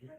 Yeah.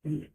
Mhm.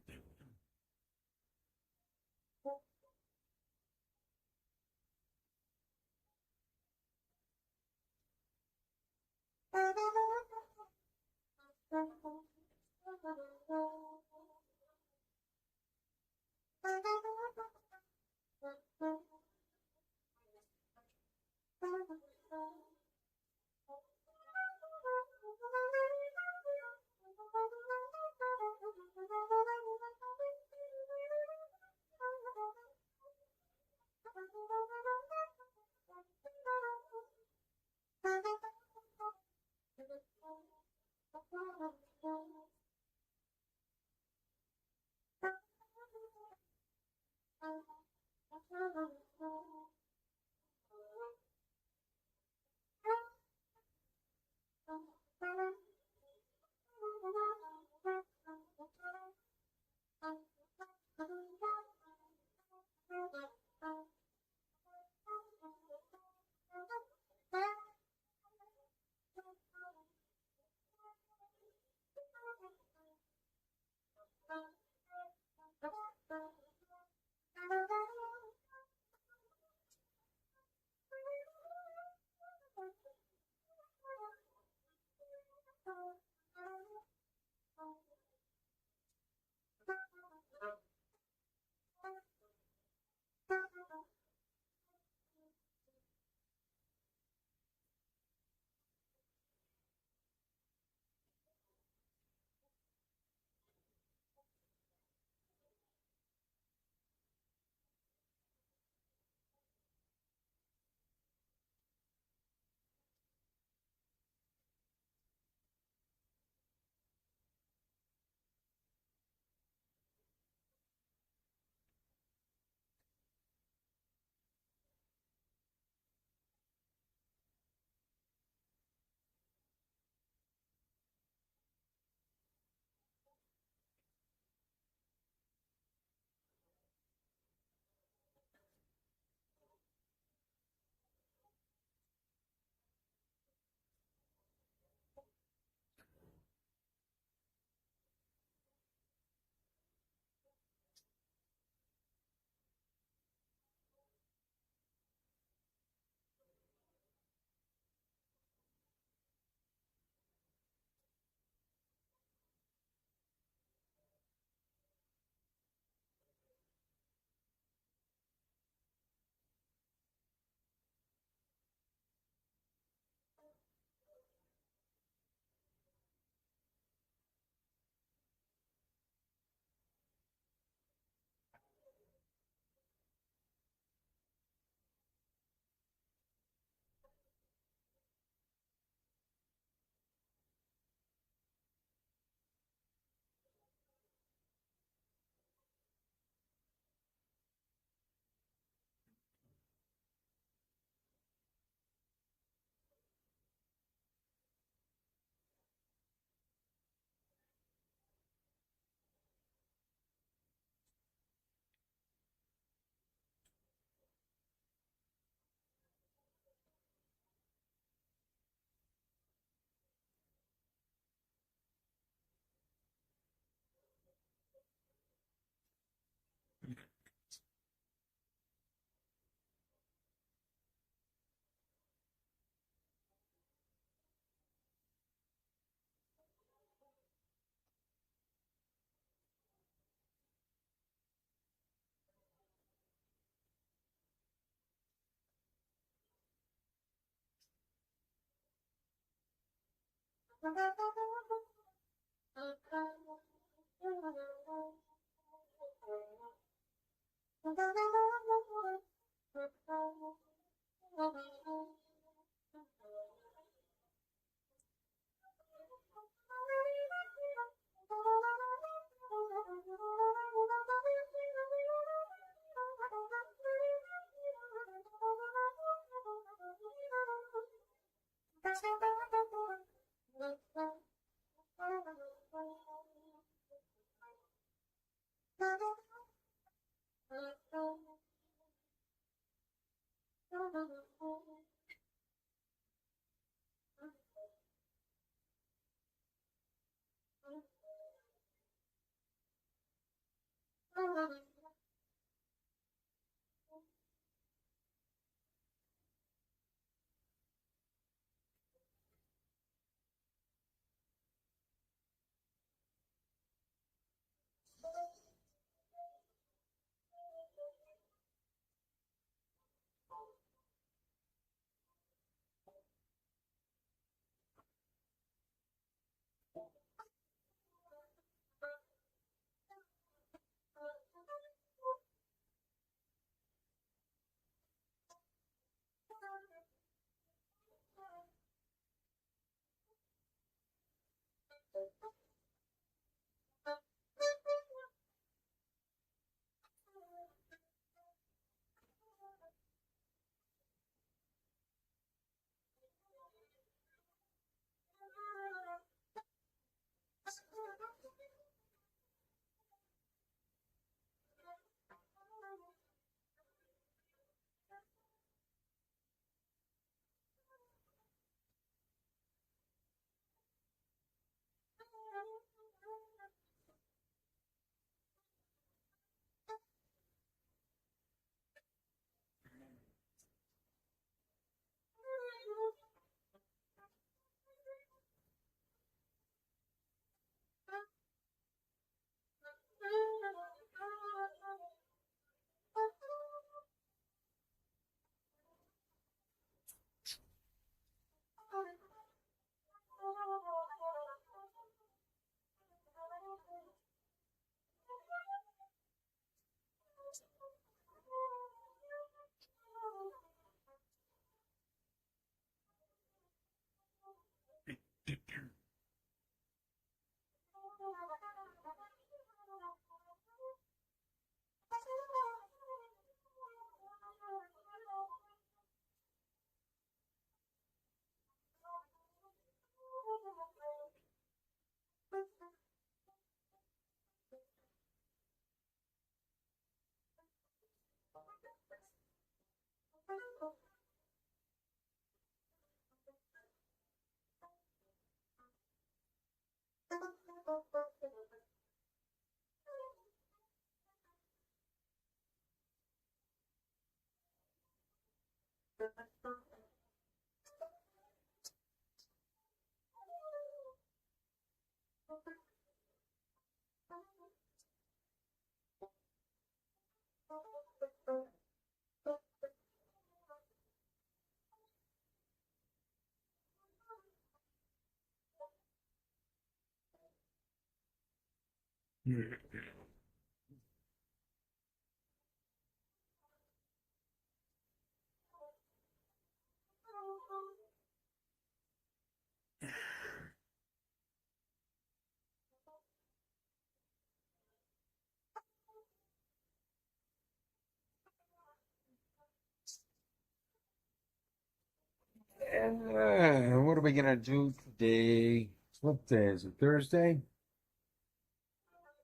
What are we gonna do today? What day is it? Thursday?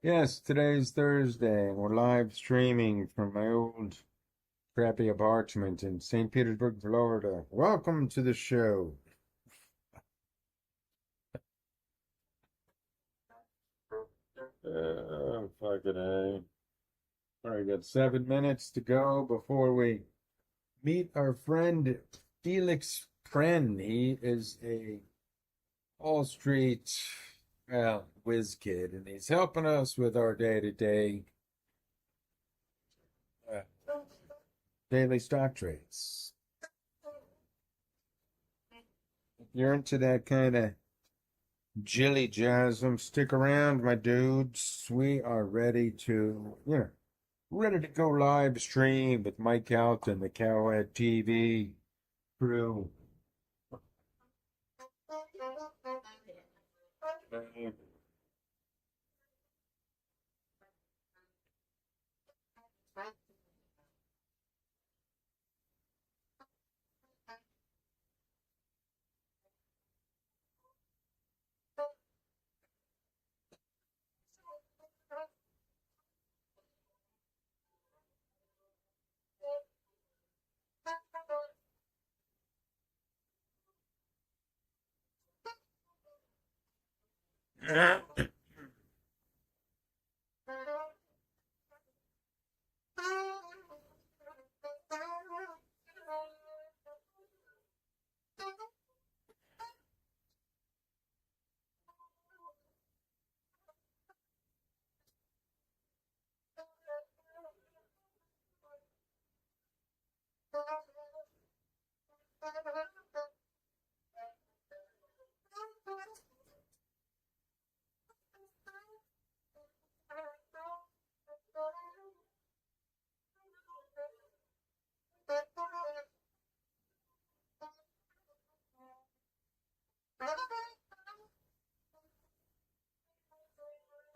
Yes, today's Thursday. We're live streaming from my old crappy apartment in St. Petersburg, Florida. Welcome to the show. Fucking A. All right, got 7 minutes to go before we meet our friend Felix Pren. He is a Wall Street, well, whiz kid, and he's helping us with our day-to-day daily stock trades. If you're into that kind of Jilly Jasm. Stick around, my dudes. We are ready to, ready to go live stream with Mike Out and the Cowhead TV crew.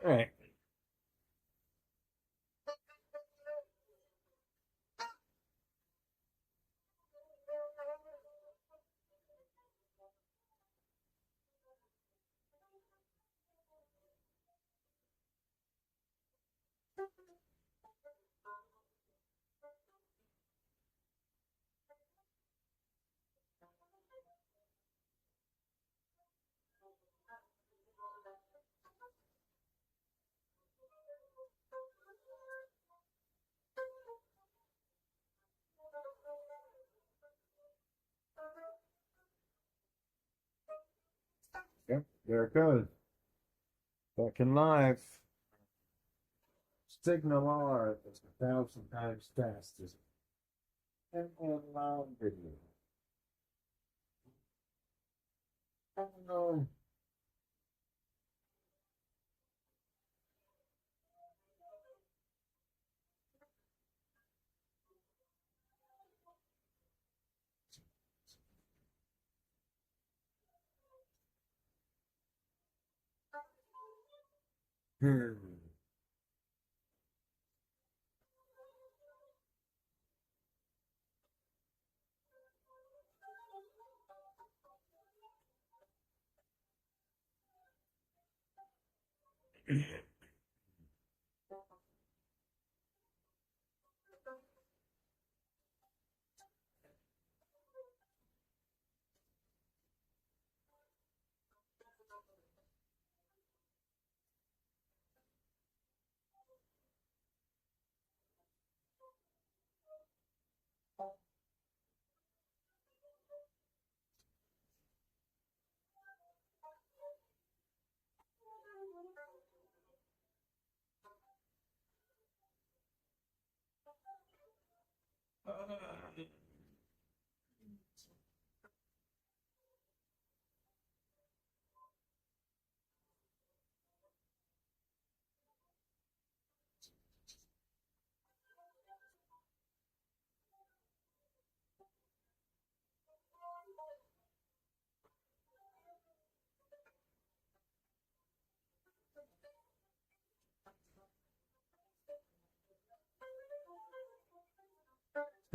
All right. Yep, there it goes. Fucking live. Signal R is 1,000 times faster. And live video. Oh no. Hmm.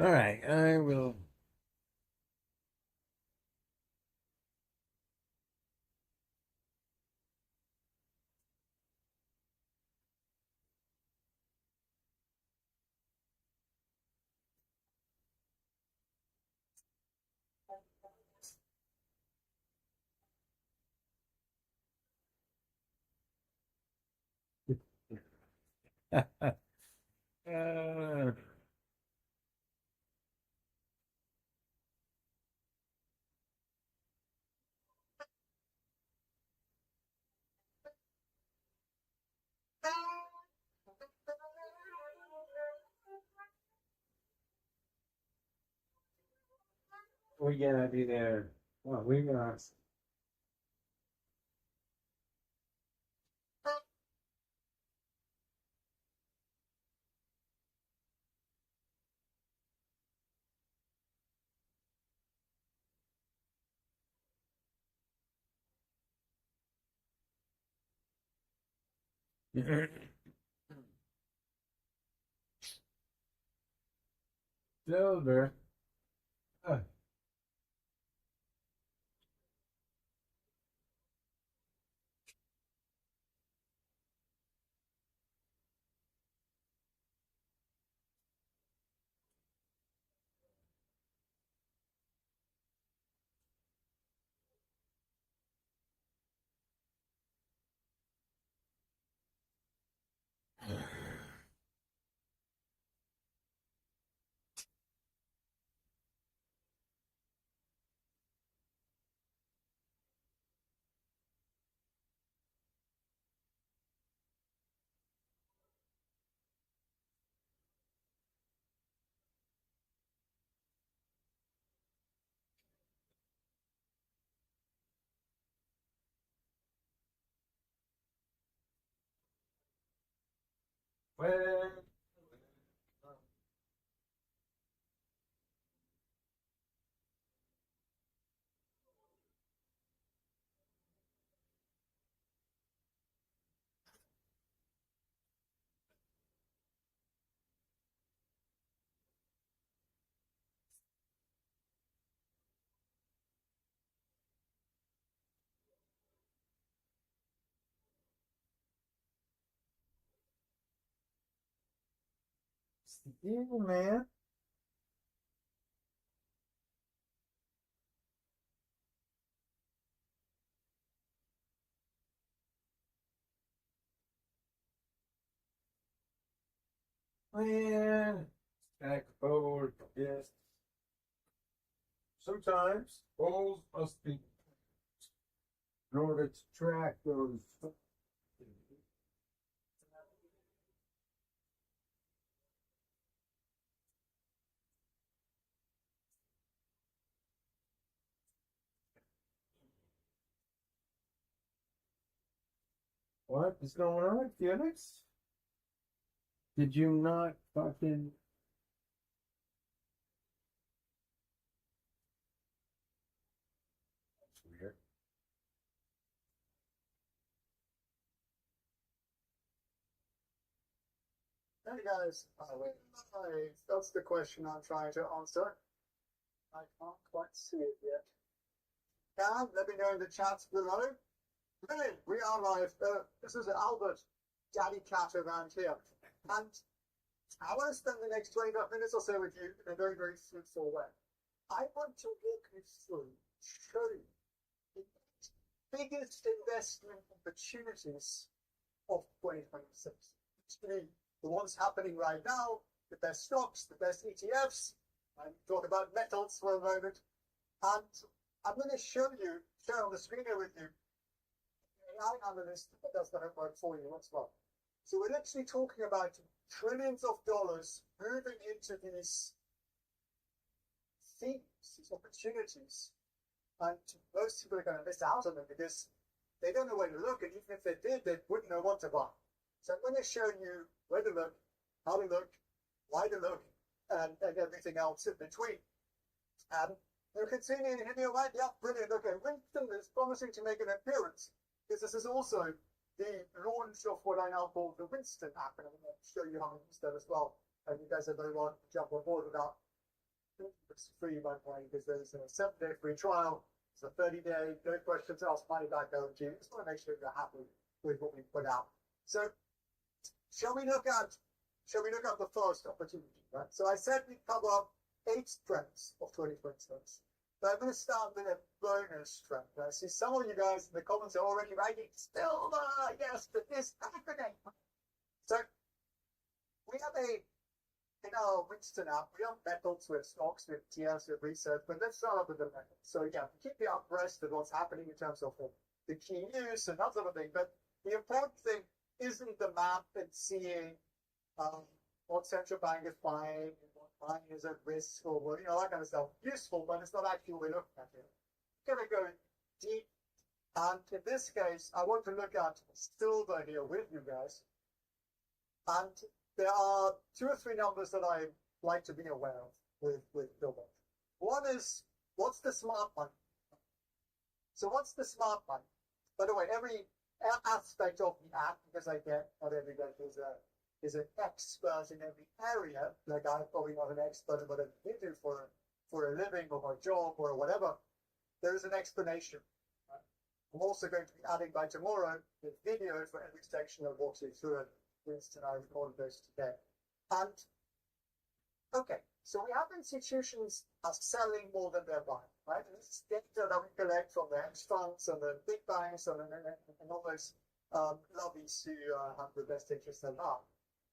All right, I will. Uh, we gotta be there. Well, we got Silver. Well, it's the deal, man. Man, back forward, yes. Sometimes poles must be in order to track those. What is going on, Felix? Did you not fucking? That's weird. Hey guys, that's the question I'm trying to answer. I can't quite see it yet. Can let me know in the chat below. Really, we are live. This is Albert, Daddy Cat around here. And I want to spend the next 25 minutes or so with you in a very, very fruitful way. I want to walk you through, show you the biggest investment opportunities of 2026. The ones happening right now, the best stocks, the best ETFs. I'm talking about metals for a moment. And I'm going to share on the screen here with you, AI analyst that does the homework for you as well. So we're actually talking about trillions of dollars moving into these themes, these opportunities. And most people are going to miss out on them because they don't know where to look. And even if they did, they wouldn't know what to buy. So I'm going to show you where to look, how to look, why to look, and everything else in between. And you can see me in here, right? Yeah, brilliant. Okay, Winston is promising to make an appearance because this is also the launch of what I now call the Winston app, and I'm going to show you how to use that as well. And you guys are very welcome to jump on board with that. It's free, by the way, because there's a 7-day free trial. It's a 30-day, no questions asked, money back guarantee. Just want to make sure you're happy with what we put out. So, shall we look at the first opportunity, right? So I said we cover 8 trends of 2026. But I'm going to start with a bonus trend. I see some of you guys in the comments are already writing, still, yes, but this acronym. So we have in our Winston app, we have methods with stocks, with TS, with research, but let's start off with the methods. So yeah, keep you abreast of what's happening in terms of the key news and that sort of thing. But the important thing isn't the map and seeing what central bank is buying, what buying is at risk, or what, that kind of stuff. Useful, but it's not actually what we're looking at here. We're going to go deep. And in this case, I want to look at silver here with you guys. And there are 2 or 3 numbers that I like to be aware of with silver. One is, what's the smart money? So what's the smart money? By the way, aspect of the act, because I get not everybody is an expert in every area. Like I'm probably not an expert in whatever you do for a living or my job or whatever. There is an explanation. Right? I'm also going to be adding by tomorrow the video for every section I walk you through it. For instance, I recorded those today. And okay, so we have institutions are selling more than they're buying, right? And this is data that we collect from the hedge funds and the big banks and all those lobbies who have the best interests in that.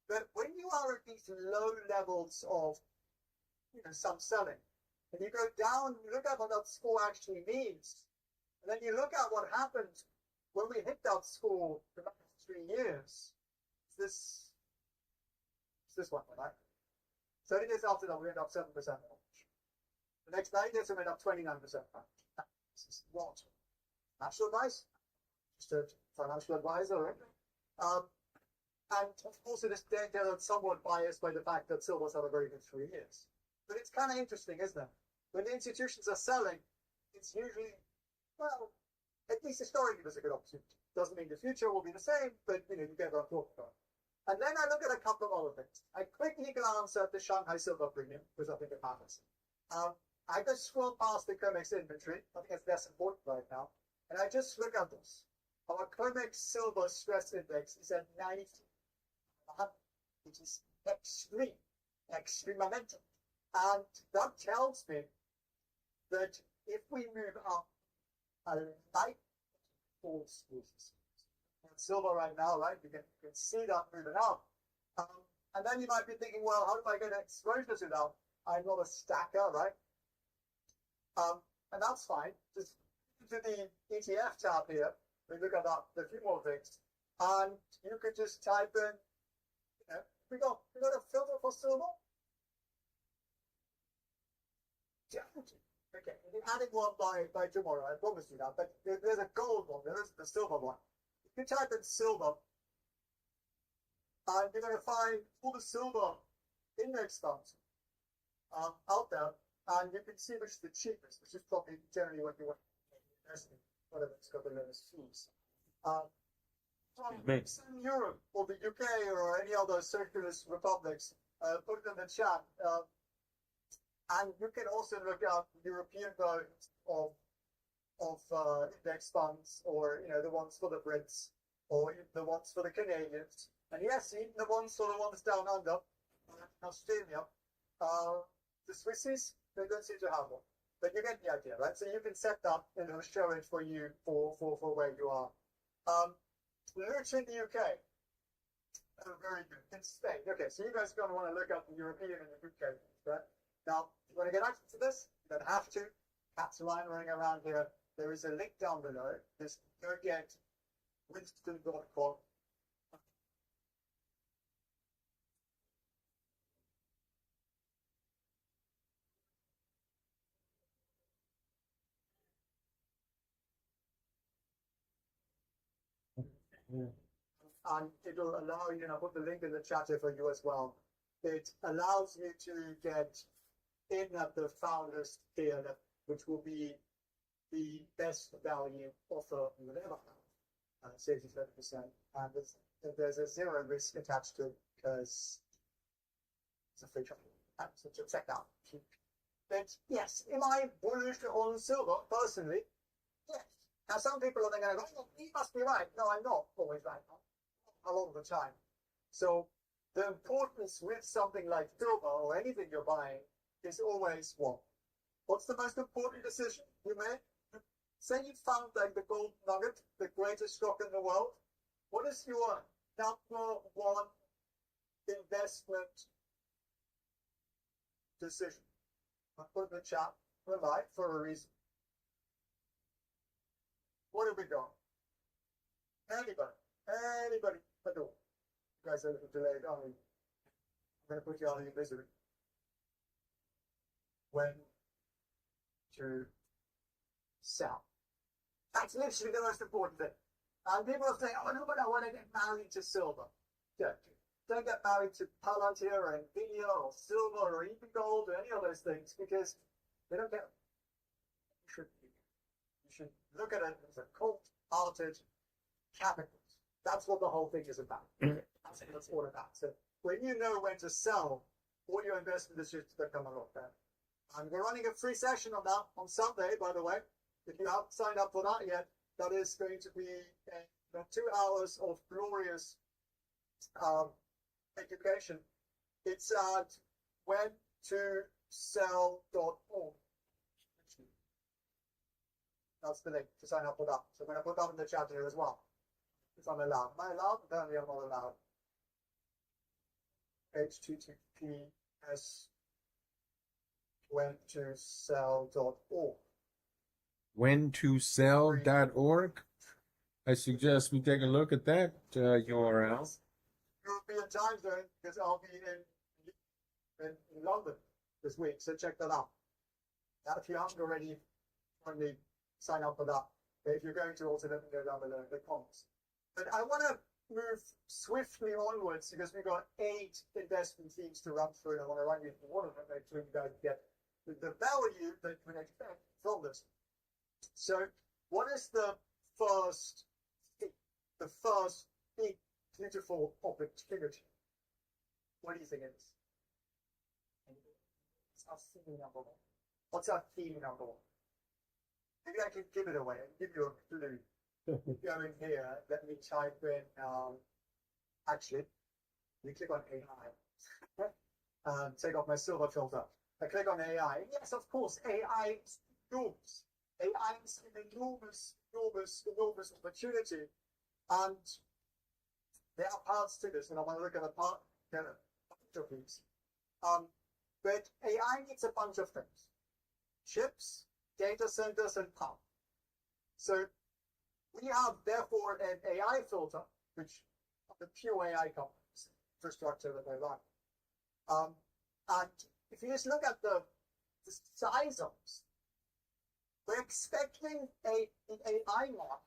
But when you are at these low levels of, some selling, and you go down, you look at what that score actually means, and then you look at what happened when we hit that score for the next 3 years. It's this one, right? 30 days after that, we end up 7% average. The next 9 days, we end up 29% average. This is what? Financial advice? Just a financial advisor, right? And of course, it is data that's somewhat biased by the fact that silver's had a very good 3 years. But it's kind of interesting, isn't it? When the institutions are selling, it's usually, well, at least historically, there's a good opportunity. Doesn't mean the future will be the same, but you get what I'm talking about. And then I look at a couple of other things. I quickly glance at the Shanghai Silver Premium, because I think it matters. I just scroll past the COMEX inventory. I think it's less important right now. And I just look at this. Our COMEX Silver Stress Index is at 90, which is extreme momentum. And that tells me that if we move up a light falls silver right now, right? You can see that moving up. And then you might be thinking, well, how do I get exposure to that? I'm not a stacker, right? And that's fine. Just to the ETF tab here, we look at that, a few more things. And you could just type in, we got a filter for silver. Okay, we'll be adding one by tomorrow, I promise you that. But there's a gold one, there isn't a silver one. If you type in silver, and you're going to find all the silver index funds out there, and you can see which is the cheapest, which is probably generally what you want to invest in, whatever it's got the lowest fees. In Europe or the UK or any other socialist republics, put it in the chat. And you can also look at European versions of index funds, or the ones for the Brits, or the ones for the Canadians, and yes, even the ones down under, Australia. The Swissies, they don't seem to have one, but you get the idea, right? So you can set that and it'll show it for you for where you are. Looks in the UK. Very good. In Spain. Okay, so you guys are going to want to look up the European and the UK, right? Now, if you want to get access to this, you don't have to. Cats line running around here. There is a link down below. Just go get Winston.com. And it'll allow you, and I'll put the link in the chat here for you as well. It allows you to get in at the founders tier, which will be the best value offer you would ever have, saves you 30%. And there's a zero risk attached to it because it's a free trial. So check that out. But yes, am I bullish on silver personally? Yes. Now some people are going to go, oh, you must be right. No, I'm not always right. A lot of the time. So the importance with something like silver or anything you're buying is always what? What's the most important decision you make? Say you found like the gold nugget, the greatest stock in the world. What is your number one investment decision? I'll put in the chat. Why? For a reason. What have we got? Anybody at all? You guys are a little delayed, aren't you? I'm going to put you out of your misery. When to sell. That's literally the most important thing. And people are saying, oh no, but I want to get married to silver. Don't get married to Palantir or Nvidia or silver or even gold or any of those things, because they don't get it. You should look at it as a cult-hearted capital. That's what the whole thing is about. That's all about. So when you know when to sell, all your investment decisions become a lot better. And we're running a free session on that on Sunday, by the way. If you haven't signed up for that yet, that is going to be 2 hours of glorious education. It's at whentosell.org. That's the link to sign up for that. So I'm going to put that in the chat here as well. If I'm allowed. Am I allowed? Apparently I'm not allowed. https whentosell.org. Whentosell.org. I suggest we take a look at that URL. European time zone, because I'll be in London this week, so check that out. Now, if you haven't already, kindly sign up for that. But if you're going to, also let me know down below in the comments. But I want to move swiftly onwards because we've got 8 investment themes to run through, and I want to run you through one of them, make sure you guys get the value that you can expect from this. So, what is the first big, beautiful opportunity? What do you think it is? What's our theme number one? What's our theme number one? Maybe I can give it away and give you a clue. Go in here, let me type in, actually, you click on AI. Take off my silver filter. I click on AI. Yes, of course, AI is enormous. AI is an enormous opportunity. And there are parts to this, and I want to look at a bunch of these. But AI needs a bunch of things. Chips, data centers, and power. So we have, therefore, an AI filter, which the pure AI companies, infrastructure that they run. And if you just look at the size of this, we're expecting an AI market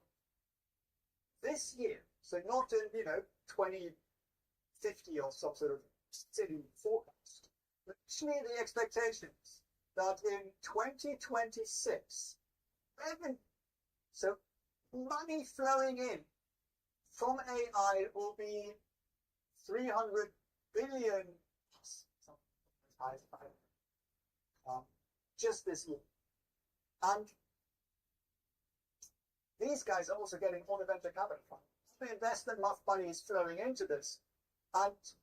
this year, so not in 2050 or some sort of silly forecast, but actually the expectations that in 2026, so money flowing in from AI will be 300 billion just this year. And these guys are also getting all the venture capital fund. The investment money is flowing into this. And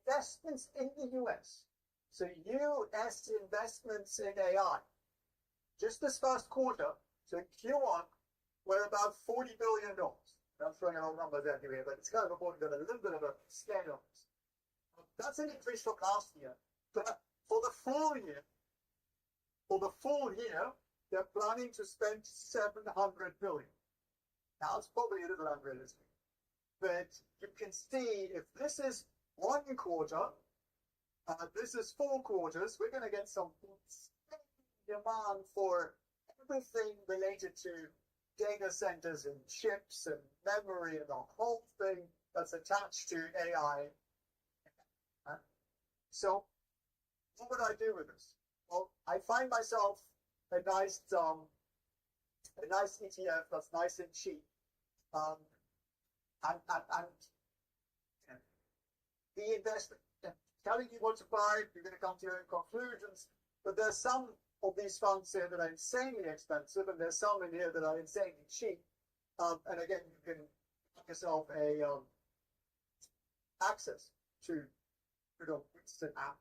investments in the US, so US investments in AI, just this first quarter, so Q1, we're about $40 billion. I'm throwing a lot of numbers at you here, but it's kind of important to have a little bit of a scale on this. That's an increase from last year. But for the full year, they're planning to spend $700 billion. Now, it's probably a little unrealistic. But you can see if this is 1 quarter, this is 4 quarters, we're going to get some demand for everything related to data centers and chips and memory and the whole thing that's attached to AI. So, what would I do with this? Well, I find myself a nice ETF that's nice and cheap, and the investment telling you what to buy, you're going to come to your own conclusions. But there's some of these funds here that are insanely expensive, and there's some in here that are insanely cheap. And again, you can get yourself a access to the Winston app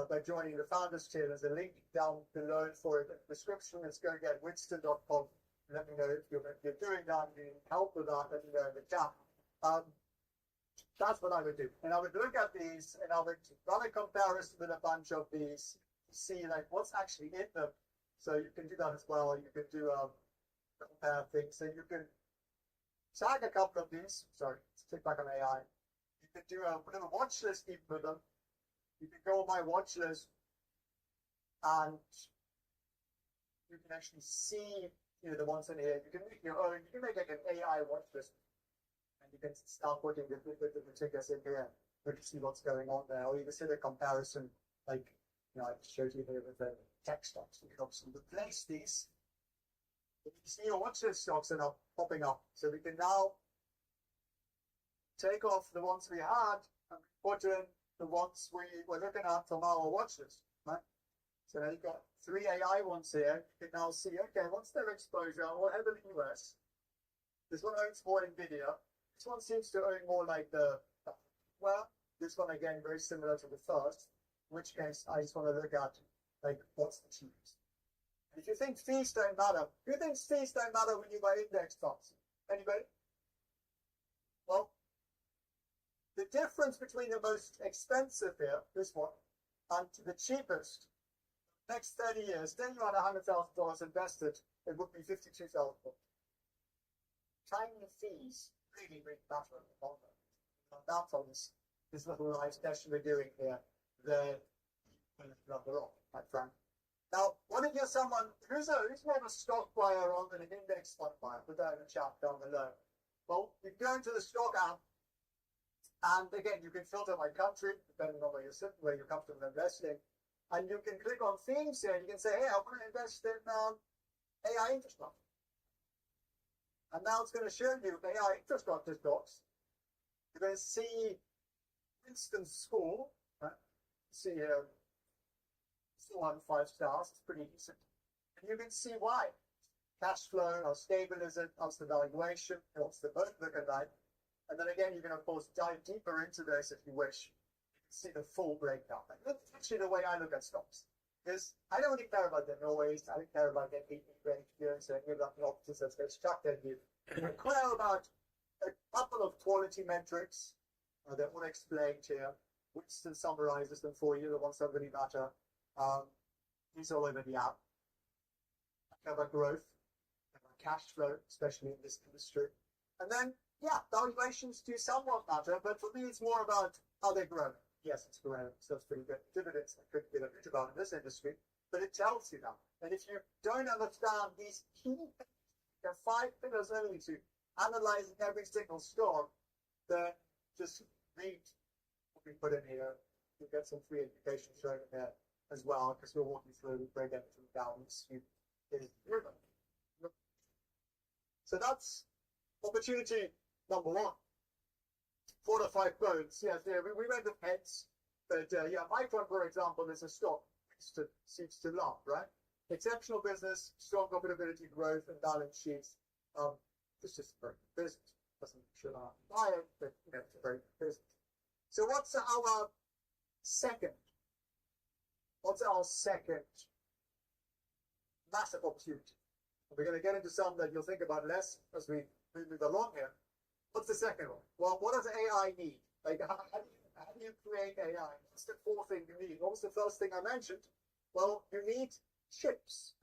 by joining the Founders Tier. There's a link down below for the description. It's going to get winston.com. Let me know if you're doing that, you need help with that, let me know in the chat. That's what I would do. And I would look at these and I would run a comparison with a bunch of these, see like what's actually in them. So you can do that as well. You can do compare things. So you can tag a couple of these. Sorry, let's click back on AI. You can do a little watch list even with them. You can go on my watch list and you can actually see the ones in here. You can make your own. You can make like an AI watch list. And you can start putting the tickers in here to see what's going on there. Or you can see the comparison, like, I showed you here with the tech stocks. You can obviously replace these You can see your watch list stocks are now popping up. So we can now take off the ones we had and put in the ones we were looking at from our watch list, right? So now you've got 3 AI ones here. You can now see, okay, what's their exposure? Well, head of the US. This one owns more NVIDIA. This one seems to own more like well, this one again, very similar to the first, in which case I just want to look at, like, what's the cheapest. And if you think fees don't matter, who thinks fees don't matter when you buy index funds? Anybody? Well, the difference between the most expensive here, this one, and the cheapest, next 30 years, then you had $100,000 invested, it would be $52,000. Tiny fees really, really matter in the long run. That's on this little live session we're doing here, the number off, my friend. Now, what if you're someone who's more of a stock buyer rather than an index fund buyer? Put that in the chat down below. Well, you go into the stock app, and again, you can filter by country, depending on where you're sitting, where you're comfortable investing. And you can click on themes here, and you can say, hey, I want to invest in AI infrastructure. And now it's going to show you AI infrastructure stocks. You're going to see Winston School, right? See here, still on 5 stars, it's pretty decent. And you can see why. Cash flow, how stable is it, how's the valuation, what's the book looking like. And then again, you can of course dive deeper into this if you wish. You can see the full breakdown. Like, that's actually the way I look at stocks. Because I don't really care about the noise, I don't care about their beating experience, and you're not an optician that's going to distract you. I care about a couple of quality metrics that we'll explain here. Winston summarizes them for you, the ones that really matter. These all over the app. I care about growth, I care about cash flow, especially in this industry. And then, yeah, valuations do somewhat matter, but for me, it's more about how they grow. Yes, it's growing, so it's pretty good. Dividends, I couldn't get a bit about in this industry, but it tells you that. And if you don't understand these key things, there are 5 pillars only to analyzing every single stock, then just read what we put in here. You'll get some free education shown in there as well, because we'll walk you through and break everything down. So that's opportunity number 1. 4 to 5 bones. Yes, yeah, we read the heads, but yeah, Micron, for example, is a stock that seems to love, right? Exceptional business, strong profitability, growth, and balance sheets. It's just a very good business. Doesn't should I buy it, but it's a very good business. So what's our second? What's our second massive opportunity? We're going to get into some that you'll think about less as we move along here. What's the second one? Well, what does AI need? Like, how do you create AI? What's the 4th thing you need? What was the first thing I mentioned? Well, you need chips.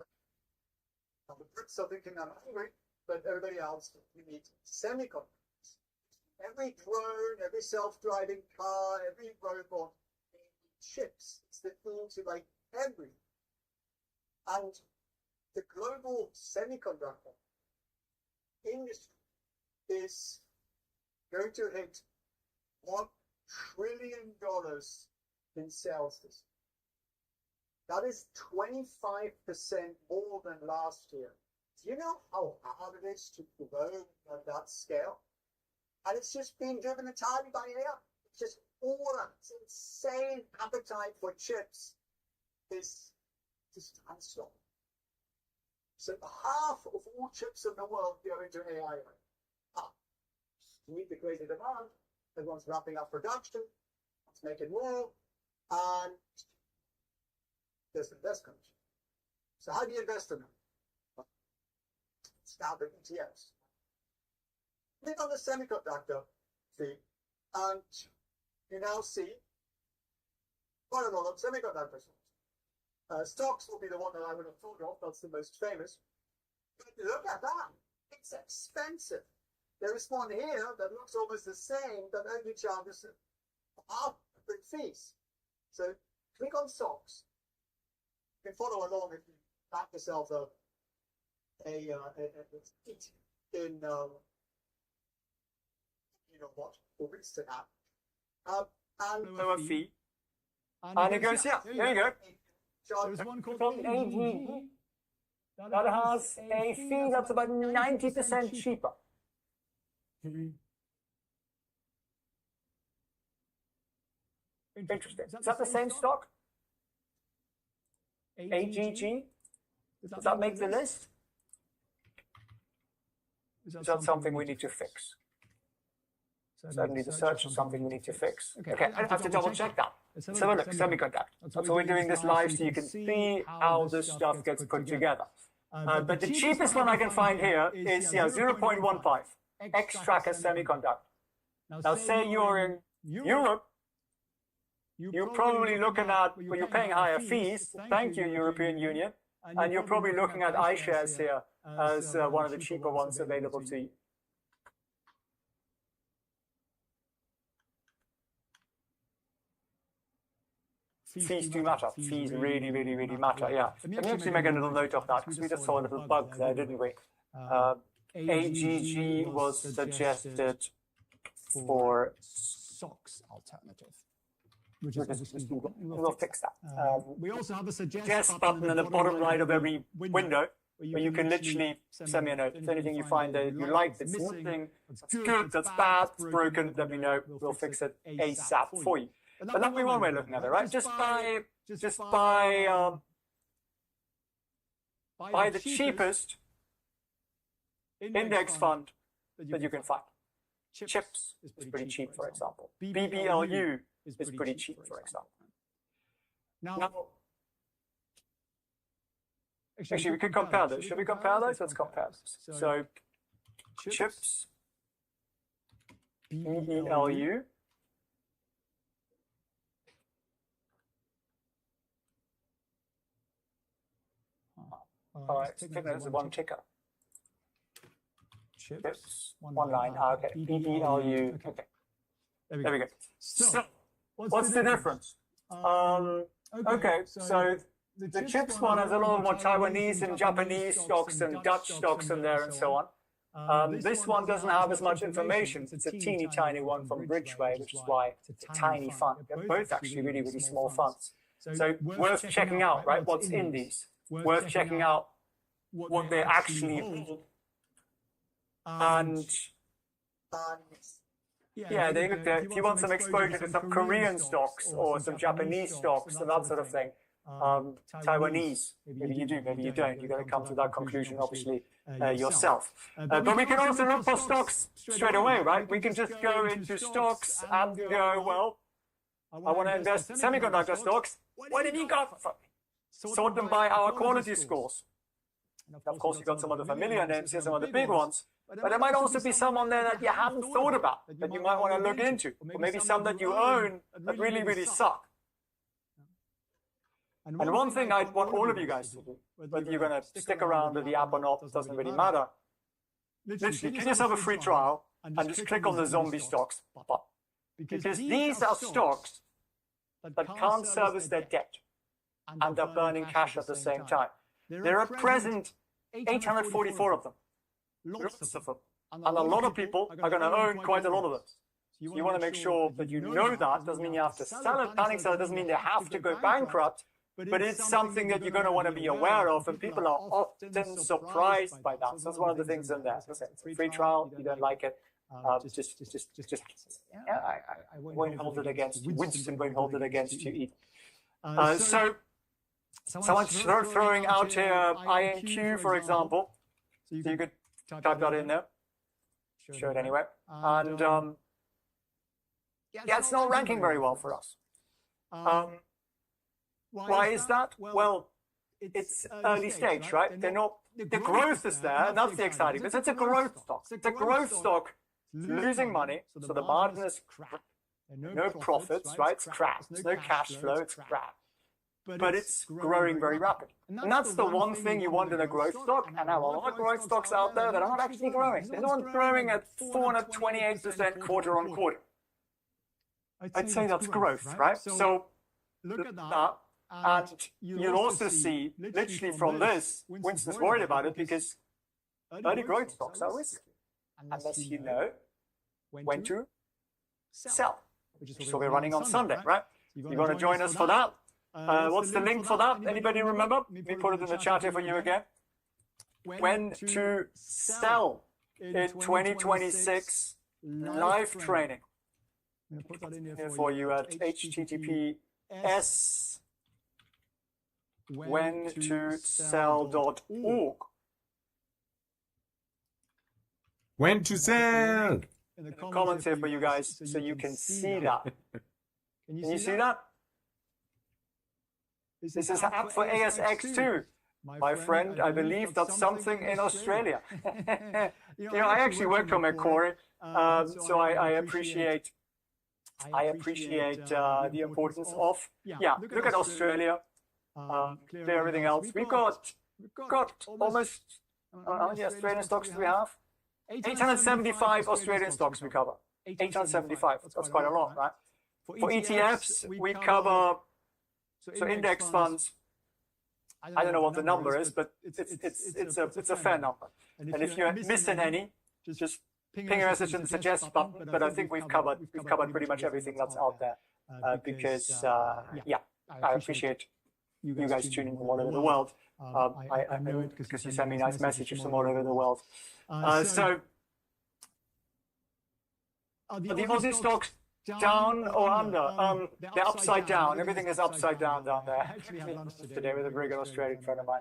Now, the Brits are thinking I'm hungry, but everybody else, you need semiconductors. Every drone, every self-driving car, every robot needs chips. It's the thing to like everything. And the global semiconductor industry is going to hit $1 trillion in sales this year. That is 25% more than last year. Do you know how hard it is to grow at that scale? And it's just being driven entirely by AI. It's just all that insane appetite for chips is just unstoppable. So half of all chips in the world go into AI. To meet the crazy demand, everyone's ramping up production, let's make it more, and there's investment. So how do you invest in them? Standard ETFs. Click on the semiconductor feed, and you now see quite a lot of semiconductor stocks. Stocks will be the one that I would have thought of, that's the most famous. But look at that, it's expensive. There is one here that looks almost the same, but only charges half the fees. So click on stocks. You can follow along if you back yourself a seat in you know what, for Winston app. And lower fee. And it goes, yeah, there you go. There's one called AG. that has a fee that's about 90% cheaper. Interesting. Is that the same stock? AGG? Does that make the list? Is that something we need to fix? Certainly the search is something we need to fix. Okay, I have to double check that. Let's have a look, semiconductor. That's why we're doing this live so you can see how this stuff gets put together. But the cheapest one I can find here is 0.15, X-Tracker Semiconductor. Now say you're in Europe, you're probably looking at, well, you're paying higher fees, thank you European Union, and you're probably looking at iShares here as one of the cheaper ones available to you. Fees do matter. Fees really, really, really matter, yeah. Let me actually make a little note of that, because we just saw a little bug there, didn't we? AGG was suggested for SOX alternative. We'll fix that. We also have a suggest button in the bottom right of every window, where you can literally send me a note. If anything you find that you like that's missing, that's good, that's bad, it's broken, let me know. We'll fix it ASAP for you. But that'd be one way of looking at it, right? Just buy the cheapest index fund that you can find. Chips is pretty cheap, for example. BBLU is pretty cheap, for example. Now, actually, we could compare those. Should we compare those? Let's compare those. So, chips, BBLU. All right, I think there's one ticker. Chips, one line. Okay, BBLU. Okay, there we go. So, what's the difference? Okay, so the chips one has a lot more Taiwanese and Japanese stocks and Dutch stocks in there and so on. This one doesn't have as much information. It's a teeny tiny one from Bridgeway, which is why it's a tiny fund. They're both actually really, really small funds. So worth checking out, right? What's in these? Worth checking out what they actually hold. And yeah, they look there. If you want some exposure to some Korean stocks or some Japanese stocks and that sort of thing, Taiwanese, maybe you do, maybe you don't. You've got to come to that conclusion, obviously, yourself. But we can also look for stocks straight away, right? We can just go into stocks and go, well, I want to invest in semiconductor stocks. What have you got for me? Sort them by our quality scores. And of course, you've got some of the familiar names here, some of the big ones. But there might also be some on there that you haven't thought about, that you might want to look into. Or maybe some that you own that really, really suck. And one thing I want all of you guys to do, whether you're going to stick around with the app or not, doesn't really matter. Literally, give yourself a free trial and just click on the zombie stocks button. Because these are stocks that can't service their debt and they're burning cash at the same time. There are present 844 of them. Lots of them. And a lot of people are going to own quite a lot of them. So you want to make sure that you know that. Doesn't mean you have to sell it, panic sell it, doesn't mean they have to go bankrupt. But it's something that you're going to want to be aware of, and people are often surprised by that. So that's one of the things in there. As I said, it's a free trial. If you don't like it, just yeah, I won't hold it against you. Winston won't hold it against you either. So someone's throwing out here INQ, for example. So you could type that in there. Show it anyway. And yeah, it's not ranking very well for us. Why is that? Well, it's early stage, right? They're not. The growth is there, and that's the exciting bit. It's a growth stock. It's a growth stock losing money, so the margin is crap. No profits, right? It's crap. There's no cash flow. It's crap. But it's growing very rapidly. And that's the one thing you want in a growth stock. And there are a lot of growth stocks out there that are not actually growing. They're not growing at 428% quarter on quarter. I'd say that's growth, right? So look at that. And you'll also see, literally from this, Winston's worried about it because early growth stocks are risky. Unless you know when to sell, which is what we're running on Sunday, right? You want to join us for that? What's the link for that? Anybody remember? Let me put it in the chat here for you again. when to sell in 2026 live training. I'm going to put that in Here for you at https whentosell.org. When to sell? in the Comments here for you guys so you can see that. Can Can you see that? This is app for ASX2. My friend, I believe that's something in Australia. I actually work for Macquarie, so I appreciate the importance of, look at Australia, clear everything else. We've got almost, how many Australian stocks do we have? 875 Australian stocks we cover. 875, that's quite a lot, right? For ETFs, we cover, so index funds, I don't know what the number is, but it's a fair number. And if you're missing any, just ping a message in the suggest button. But I think we've covered pretty much everything that's out there. Because I appreciate you guys tuning from all over the world. I know it because you send me nice messages from all over the world. So the Aussie stocks down or under? They're upside down. Everything is upside down there. Actually, had lunch today with a very good Australian friend of mine.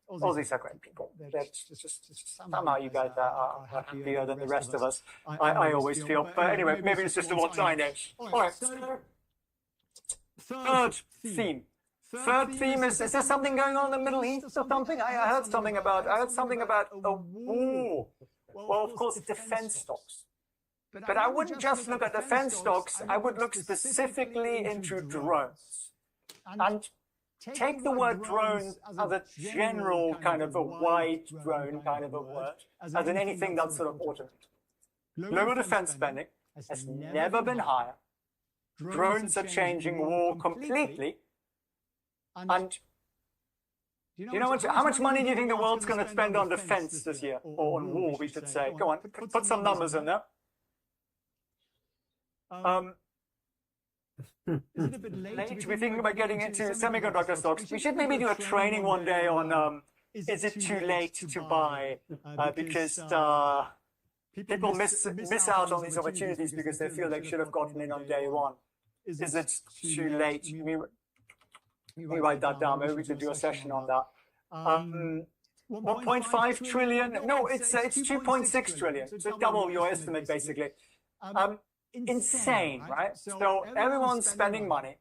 Aussies are great people. Just somehow you guys are happier than the rest of us. I always feel. But anyway, maybe it's just the one I know. All right. Third theme. Third theme is there something going on in the Middle East or something? I heard something about a war. Well, of course, defense stocks. But I wouldn't just look at defense stocks, I would look specifically into drones. And take the word drones as a general kind of a wide drone kind of a word, as in anything that's sort of automated. Global defense spending has never been higher. Drones are changing war completely. And how much money do you think the world's going to spend on defense this year? Or on war, we should say. Go on, put some numbers in there. Is it a bit late to be thinking about getting into semiconductor stocks? We should maybe do a training one day on is it too late to buy? Because people miss out on these opportunities because they feel they should have gotten in on day one. Is it too late? Let me write that down. Maybe we should do a session on that. 1.5 trillion? No, it's 2.6 trillion. So double your estimate, basically. Insane, right? So everyone's spending money,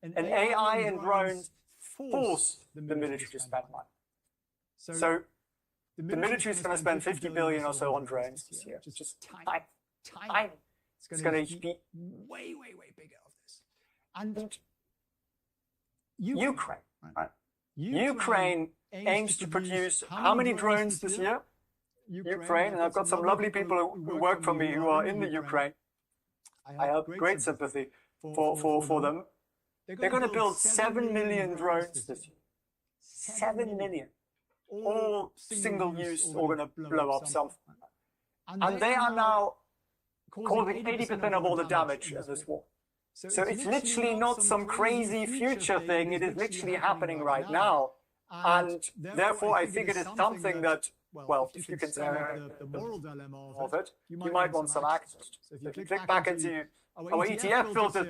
and AI and drones force the military to spend money. So the military is going to spend 50 billion or so on drones this year. Just tiny. It's going to be way bigger of this. And Ukraine, right? Ukraine aims to produce how many drones this year? Ukraine, and I've got some lovely people who work for me who are in the Ukraine. I have great sympathy for them. They're going to build 7 million drones this year. 7 million. All single-use or going to blow up something. And they are now causing 80% of all the damage in this war. So it's literally not some crazy future thing. It is literally happening right now. And therefore, I think it is something that, well, if you can say the moral dilemma of it, you might want some access. So if you click back into our ETF filters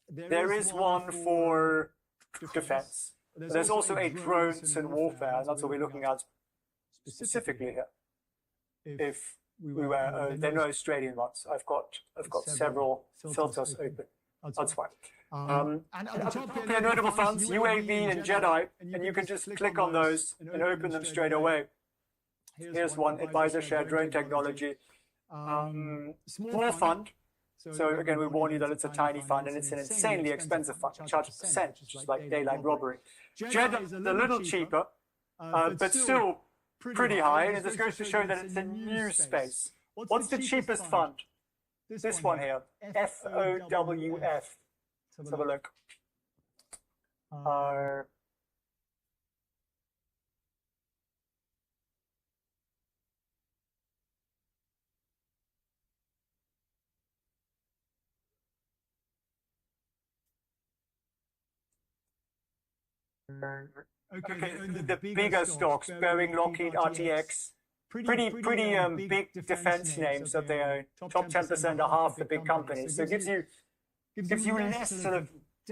there is one for defense. There's also a drones and warfare, and that's what we're looking at specifically here. If we were, they're no Australian ones. I've got several filters open. That's fine. And at the top here, notable funds, UAV and JEDI, and you can just click on those and open them straight away. Here's one, Advisor Share Drone Technology. Small fund. So again, we warn you that it's a tiny fund and it's an insanely expensive fund. You charge a percent, which is like daylight robbery. JEDI is a little cheaper, but still pretty high. And this goes to show that it's a new space. What's the cheapest fund? This one here, FOWF. Let's have a look. Okay, the bigger stocks, Boeing, Lockheed, RTX, pretty big defense names that they own. Top 10% are half the big companies. So it gives you less sort of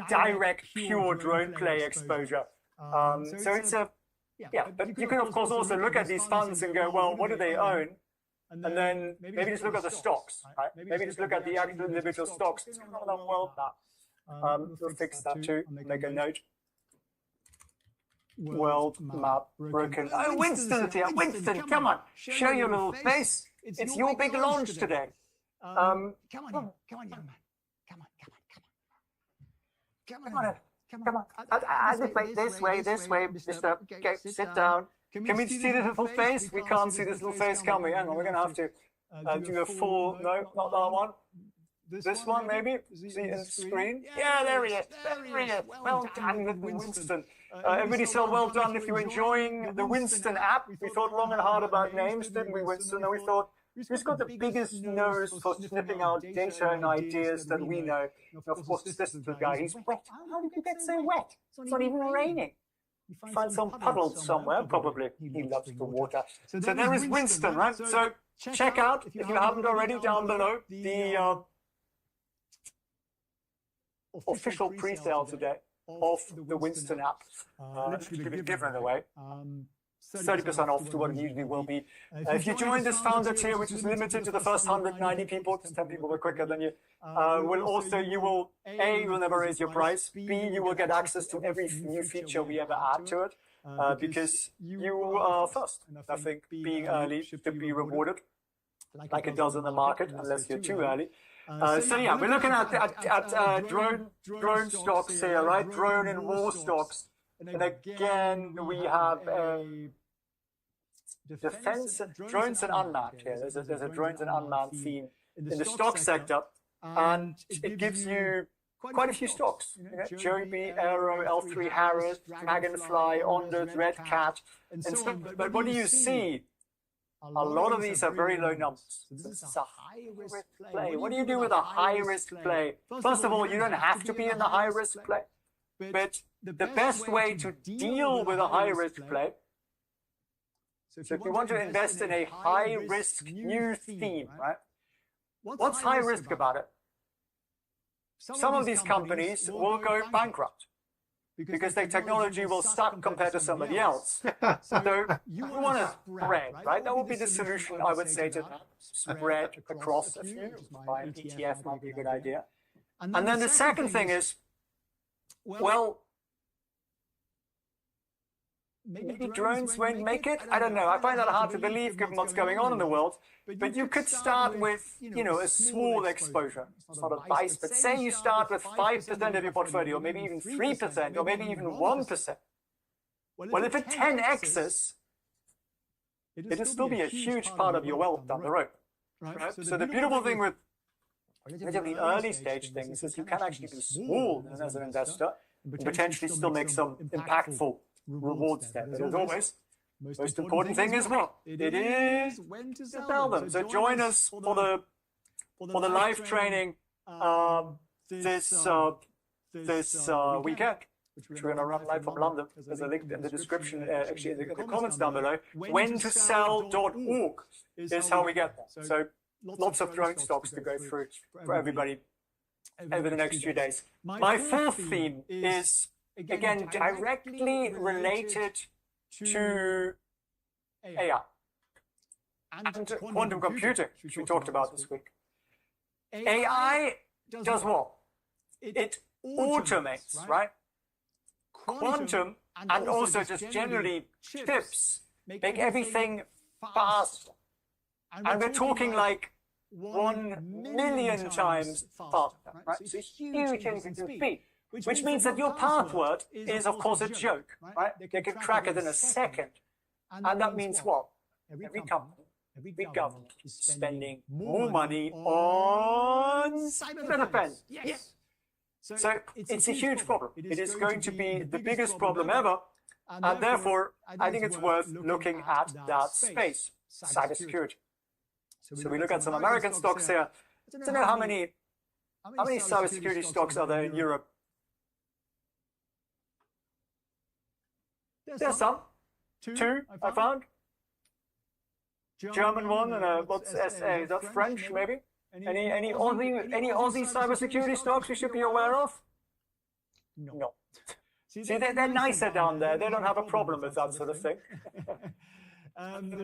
direct, pure drone play exposure. So it's a, yeah, but you can of course also look at these funds and go, well, what do they own? And then maybe just look at the stocks, right? Maybe just look at the actual individual stocks. It's kind of a world map. We'll fix that too, make a note. World map broken. Oh, Winston's here. Winston, come on. Show your little face. It's your big launch today. Come on, young man. Come on. This way. Mister, okay, sit down. Can we see this little face? We can't see this little face, can we? Hang on, we're going to have to do a full, no, not that one. This one, maybe? See in the screen? Yeah, there he is. Well done, Winston. Everybody so well done. If you're enjoying the Winston app, we thought long and hard about names, didn't we, Winston? And we thought, who's got the biggest nose for sniffing out data and ideas that we know? And of course, this is the guy. He's wet. How did you get so wet? It's not even raining. You find some puddles somewhere, probably. He loves the water. So there is Winston, right? So check out, if you haven't already, down below, the official pre-sale today of the Winston app. Let's give it given away. 30% off to what it usually will be. If you join this founder tier, which is limited to the first 190 people, because 10 people were quicker than you, you will never raise your price. B, you will get access to every new feature we ever add to it, because you are first. I think being early should be rewarded, like it does in the market, unless you're too early. So yeah, we're looking at drone stocks here, right? Drone and war stocks. And again, we have a defense, drones and unmanned here. There's a drones and unmanned theme in the stock sector, and it gives you quite a few stocks. Joby, Aero, L3 Harris, Dragonfly, Ondas, Red Cat, and so. But what do you see? A lot of these are very low numbers. This is a high-risk play. What do you do with a high-risk play? First of all, you don't have to be in the high-risk play. But the best way to deal with a high-risk play, so if you want to invest in a high-risk new theme, right? What's high risk about it? Some of these companies will go bankrupt because their technology will suck compared to somebody else. So you want to spread, right? That would be the solution, I would say, to that. Spread across a few. Buy an ETF might be a good idea. And then the second thing is, well, maybe drones won't make it. I don't know. I find that hard to believe given what's going on in the world. But you could start with, a small exposure. It's not advice, but say you start with 5% of your portfolio, or maybe even 3%, or maybe even 1%. Well, if it 10x's, it'll still be a huge part of your wealth down the road. Right? So the beautiful thing with relatively early stage things is you can actually be small as an investor and potentially still make some impactful rewards there. But as always, most important thing is what? It is when to sell them. So join us for the live training this weekend, which we're going to run live from London. There's a link in the description, actually in the comments down below. Whentosell.org is how we get there. So lots of drone stocks to go through for everybody over the next few days. My fourth theme is, again, directly related to AI and quantum computing, which we talked about this week. AI does what? It automates, right? Quantum and also just generally chips make everything faster. And we're talking like 1,000,000 times faster, right? So huge increase in speed. Which means that your password is, of course, a joke, right? They can crack it in a second. And that means what? Every company, every government is spending more money on cyber defense. Yes. So it's a huge problem. It is going to be the biggest problem ever. And therefore, I think it's worth looking at that space, cybersecurity. So we look at some American stocks here. I don't know how many cybersecurity stocks are there in Europe. There's some. Two I found. German one and what's SA? Is that French maybe? Any Aussie cybersecurity stocks we should be aware of? No. See, they're nicer down there. They don't have a problem with that sort of thing.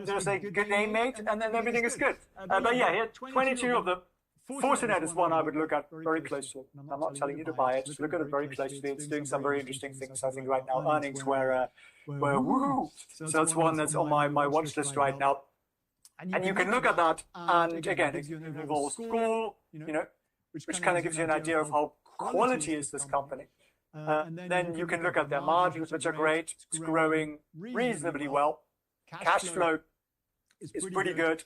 There's a good name, mate, and then everything is good. But yeah, here 22 of them. Fortinet is one I would look at very closely. I'm not telling you to buy it. Just look at it very closely. It's doing some very interesting things, I think, right now. Earnings were woohoo. So that's one that's on my watch list right now. And you can look at that, and again, it involves score, which kind of gives you an idea of how quality is this company. Then you can look at their margins, which are great. It's growing reasonably well. Cash flow is pretty good.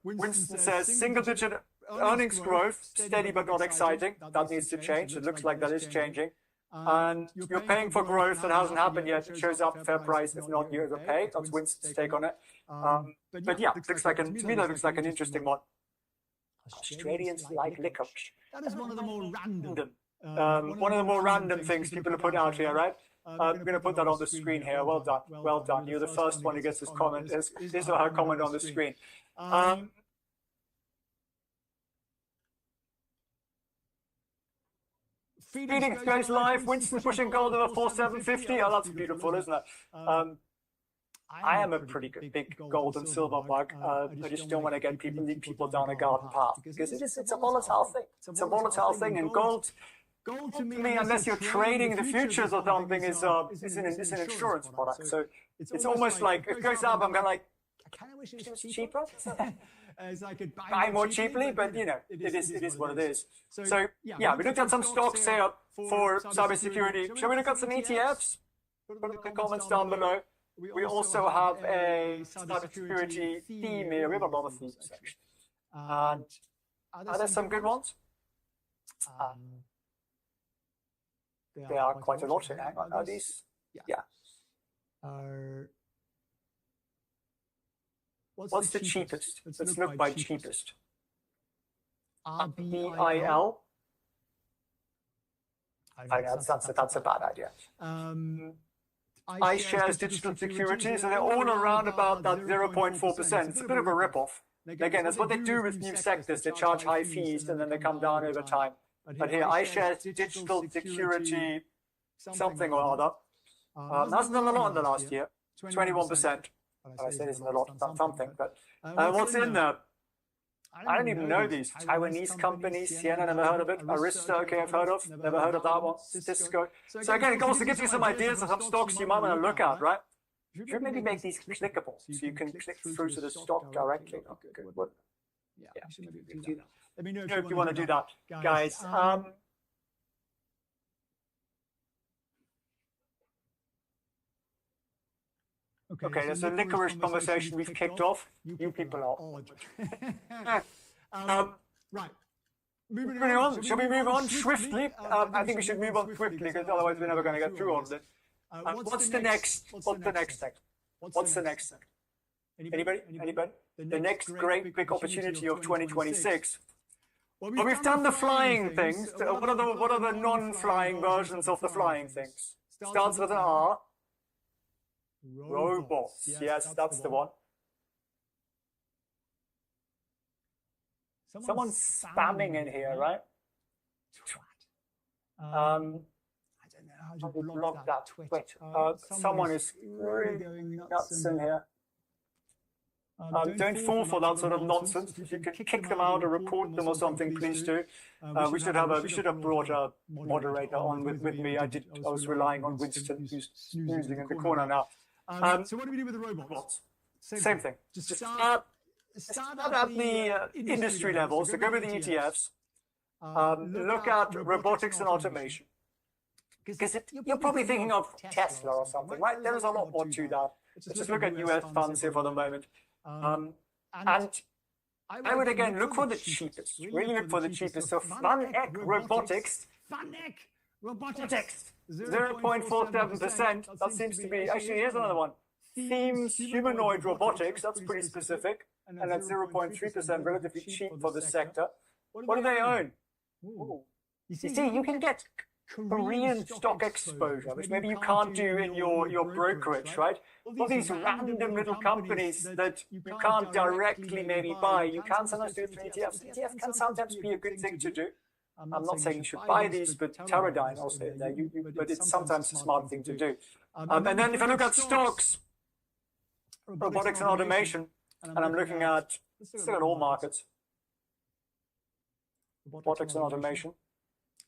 Winston says single-digit earnings growth, steady but not exciting. That needs to change. It looks like that is changing. And you're paying for growth that hasn't happened yet. It shows up fair price. If not, you overpay. That's Winston's take on it. But yeah, to me that looks like an interesting one. Australians like licorice. That is one of the more random. One of the more random things people have put out here, right? I'm going to put that on the screen here. Well done. Well done. You're the first one who gets this comment. This is her comment on the screen. Phoenix goes live. Winston's pushing gold over 4750. Oh, that's beautiful, isn't it? I am a pretty good, big gold and silver bug. I just don't want to get people down a garden path because it's a volatile thing. It's a volatile thing, and gold to me, unless you're trading the futures or something, is an insurance product. So it's almost like it goes up. I'm kind of like, I kind of wish it was cheaper. As I could buy more cheaply, but it is what it is. So yeah, we looked at some stocks here for cybersecurity. Shall we look at some ETFs? Put the comments down below. We also have a cybersecurity theme here. We have a lot of themes actually. And are there some good ones? There are quite a lot here. Hang on, are these? Yeah. What's the cheapest? Let's look by cheapest. RBIL. That's a bad idea. iShares Digital Securities, and they're all around about that 0.4%. It's a bit of a rip-off. Again, that's what they do with new sectors. They charge high fees and then they come down over time. But here, iShares Digital Security something or other. Hasn't done a lot in the last year. 21%. I said isn't a lot, not something. But what's in there? I don't even know these. Taiwanese companies, Sienna, never heard of it. Arista, okay, I've heard of. Never heard of that one. Cisco. So again, it also gives you some ideas of some stocks you might want to look at, right? You should maybe make these clickable so you can click through to the stock directly. Oh, good. Yeah, do that. Let me know if you want to do that, guys. Okay, there's a licorice conversation we've kicked off. You people are odd. Right. Moving on. Shall we move on swiftly? I think we should move on swiftly because otherwise we're never going to get through all of it. What's the next thing? Anybody? The next great big opportunity of 2026. Well, we've done the flying things. What are the non-flying versions of the flying things? Starts with an R. Robots. Yes, that's the one. Someone's spamming in here, right? I don't know how to block that twit. Someone is really nuts in here. Don't fall for that sort of nonsense. If you can kick them out or report them or something, please do. We should have brought a moderator on with me. I was relying on Winston, who's snoozing in the corner now. So what do we do with the robots? Same thing. Just start at the industry level. So go with the ETFs. Look at robotics and automation. Because you're probably thinking of Tesla or something, right? There is a lot more to that. Let's just look at US funds here for the moment. And I would again look for the cheapest. Really look for the cheapest. So FunEck Robotics. FunEck Robotics. 0.47%. That seems to be. Actually, here's another one. Themes Humanoid Robotics. That's pretty specific. And that's 0.3%, relatively cheap for this sector. What do they own? Ooh. You see, you can get Korean stock exposure, which maybe you can't do in your brokerage, right? All these random little companies that you can't directly maybe buy. You can sometimes do it through ETFs. ETF can sometimes be a good thing to do. I'm not saying you should buy these, but Teradyne also there. But it's sometimes a smart thing to do. And then if I look at stocks, robotics and automation, and I'm looking at, let's look at all markets, robotics and automation.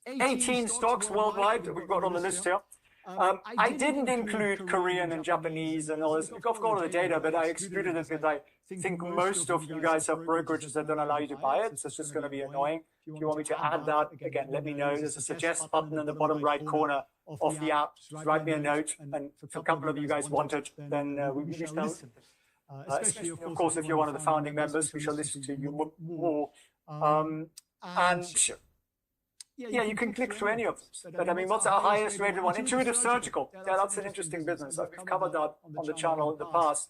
18 stocks worldwide we've got on the list here. I didn't include Korean and Japanese and all this. I've got all the data, but I excluded it because I think most of you guys have brokerages that don't allow you to buy it, so it's just going to be annoying. If you want me to add that, again, let me know. There's a suggest button in the bottom right corner of the app. Write me a note, and if a couple of you guys want it, then we shall listen. Especially, of course, if you're one of the founding members, we shall listen to you more. Yeah, you can click through any of them. But I mean, what's our highest rated one? Intuitive Surgical. Yeah, that's an interesting business. We've covered that on the channel in the past.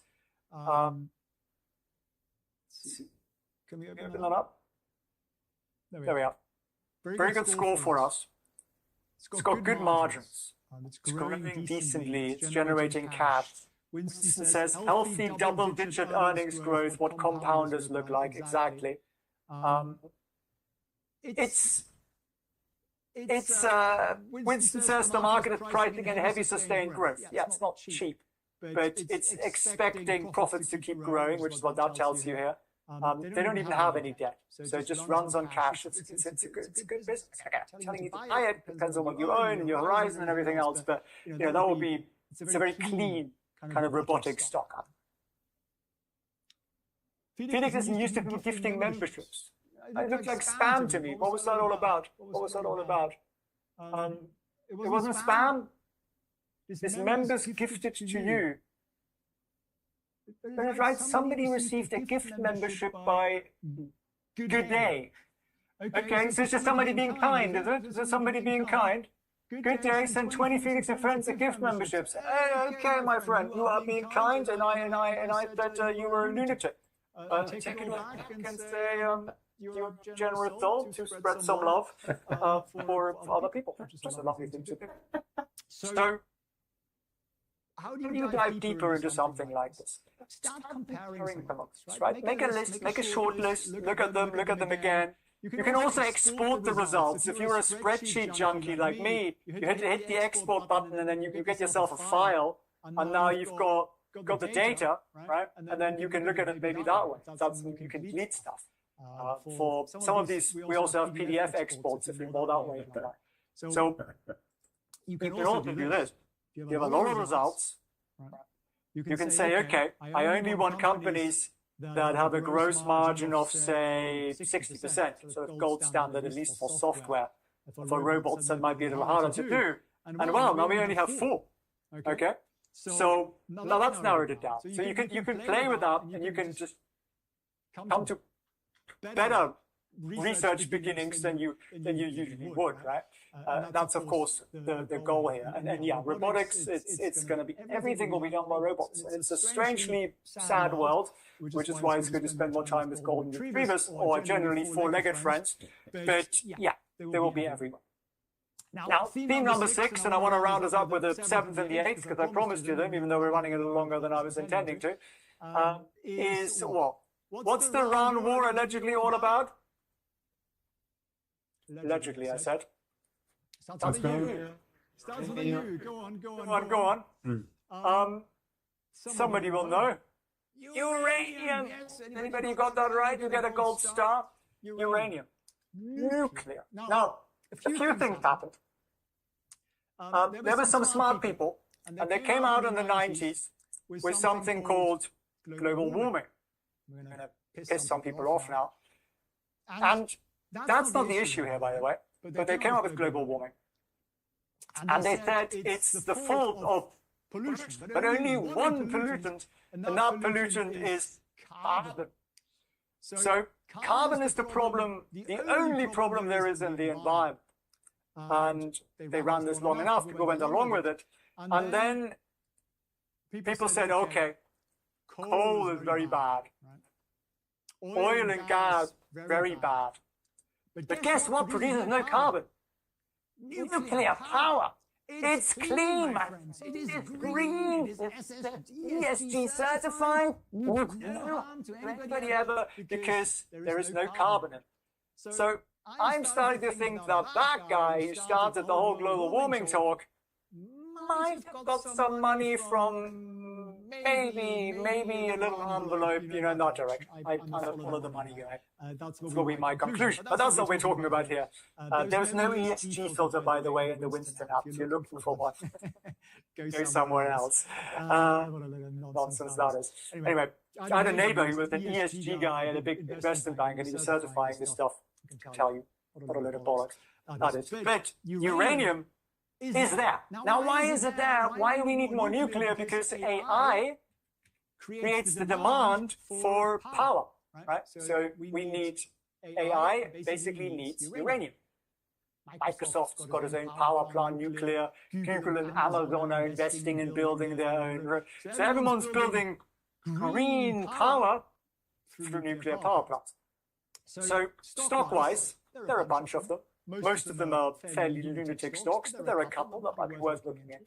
Can we open that up? There we are. Very good score for us. It's got good margins. It's growing decently. It's generating cash. Winston says healthy double-digit earnings growth. What compounders look like exactly. Winston says the market is pricing in heavy sustained growth. Yeah, it's not cheap, but it's expecting profits to keep growing, which is what that tells you here. They don't even have any debt, so it just runs on cash. It's a good business. I'm telling you to buy it. Depends on what you own and your horizon and everything else, but that will be, it's a very clean kind of robotic stock. Felix isn't used to gifting memberships. It looked like spam to me. What was that all about? It wasn't spam. This members gifted to you. That's right. Somebody received a gift membership by Good Day. Okay, so it's just somebody being kind, is it? Is it somebody being kind? Good Day sent 20 Felix and Friends a gift memberships. Okay, my friend, you are being kind, and I said you were a lunatic. Take it back and say your generous soul to spread some love for other people. Just a lovely thing to do. So, how do you dive deeper into something like this? Start comparing them, right? Make a list, make a short list, look at them again. You can also export the results. If you're a spreadsheet junkie like me, you hit the export button and then you get yourself a file, and now you've got the data, right? And then you can look at it maybe that way. You can delete stuff. For some of these, we also have PDF exports if you go that way. So you can also do this. You have a lot of results. You can say, okay, I only want companies that have a gross margin of, say, 60%, sort of gold standard, at least for software. For robots, that might be a little harder to do. And wow, now we only have 4. Okay? So now that's narrowed it down. So you can play with that, and you can just come to better research beginnings than you usually would, right? That's of course the goal here. And yeah, robotics, it's going to be, everything will be done by robots. And it's a strangely sad world, which is why it's good to spend more time with golden retrievers or generally 4-legged friends. But yeah, they will be everywhere. Now, theme number 6, and I want to round us up with the 7th and the 8th, because I promised you them, even though we're running a little longer than I was intending to, is what? What's the Iran war allegedly all about? Allegedly, I said. Starts with you. Go on. Somebody will know. Uranium. Anybody got that right? You get a gold star. Uranium. Nuclear. Now, a few things happened. There were some smart people, and they came out in the 90s with something called global warming. I'm going to piss some people off now. And that's not the issue here, by the way. But they came up with global warming. And they said it's the fault of pollution, but only one pollutant, and that pollutant is carbon. So carbon is the problem, the only problem there is in the environment. And they ran this long enough, people went along with it. And then people said, okay, coal is very bad. Oil and gas, very bad. But guess what produces no carbon? nuclear power. It's clean, my friends. It is green. It's ESG certified. No harm to anybody ever because there is no carbon in it. So I'm starting to think that that guy who started the whole global warming talk might have got some money from maybe a little envelope, not direct. I'm not follow the money guy. That's will be my conclusion. But that's not what we're talking about here. There's no ESG filter, by the way, in the Winston app. If you're looking for one, go somewhere else. Nonsense that is. Anyway, I had a neighbor who was an ESG guy at a big investment bank, and he was certifying this stuff. I can tell you what a load of bollocks that is. But uranium is there. Now, why is it there? Why do we need more nuclear? Because AI creates the demand for power, right? So we need, AI basically needs uranium. Microsoft's got its own power plant, nuclear. Google and Amazon are investing in building their own. So everyone's building green power through nuclear power plants. So stock-wise, there are a bunch of them. Most of them are fairly lunatic stocks, but there are a couple that might be worth looking at.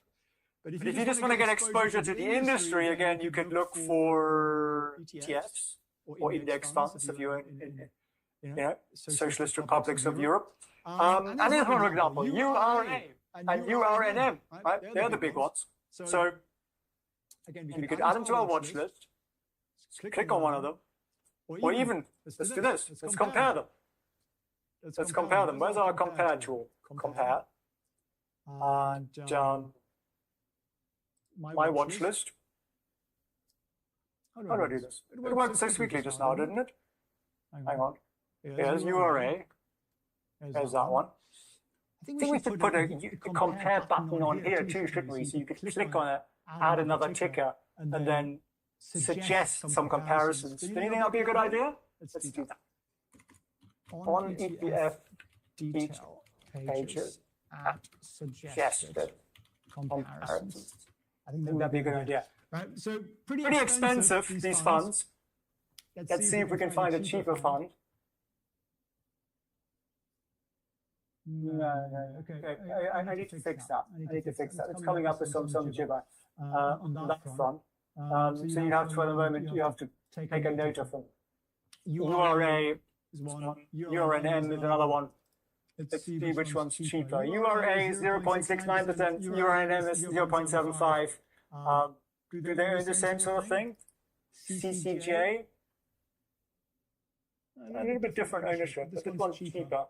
But if you just want to get exposure to the industry, again, you could look for ETFs or index funds if you're in socialist republics of Europe. And here's one example, URA and URNM, right? They're the big ones. So you could add them to our watch list, click on one of them, or even, let's do this, let's compare them. Let's compare them. Where's our compare tool? Compare. And my watch list. How do I do this? It worked so sweetly just now, didn't it? Hang on. Here's URA. There's that one. I think we should put a compare button on here too, shouldn't we? So you could click on it, add another ticker, and then suggest some comparisons. Do you think that'd be a good idea? Let's do that. On ETF detail pages at suggested comparisons. I think that'd be a good idea. Right. So pretty expensive, these funds. Let's see if we can find a cheaper fund. No. Okay. I need to fix that. It's coming up with some gibber on that front. So you have to, at the moment, you have to take a note of them. URA is one. URNM is another one. Let's see which one's cheaper. URA is 0.69%. URNM is 0.75. Do they own the same sort of thing? CCJ? A little bit different ownership, but this one's cheaper.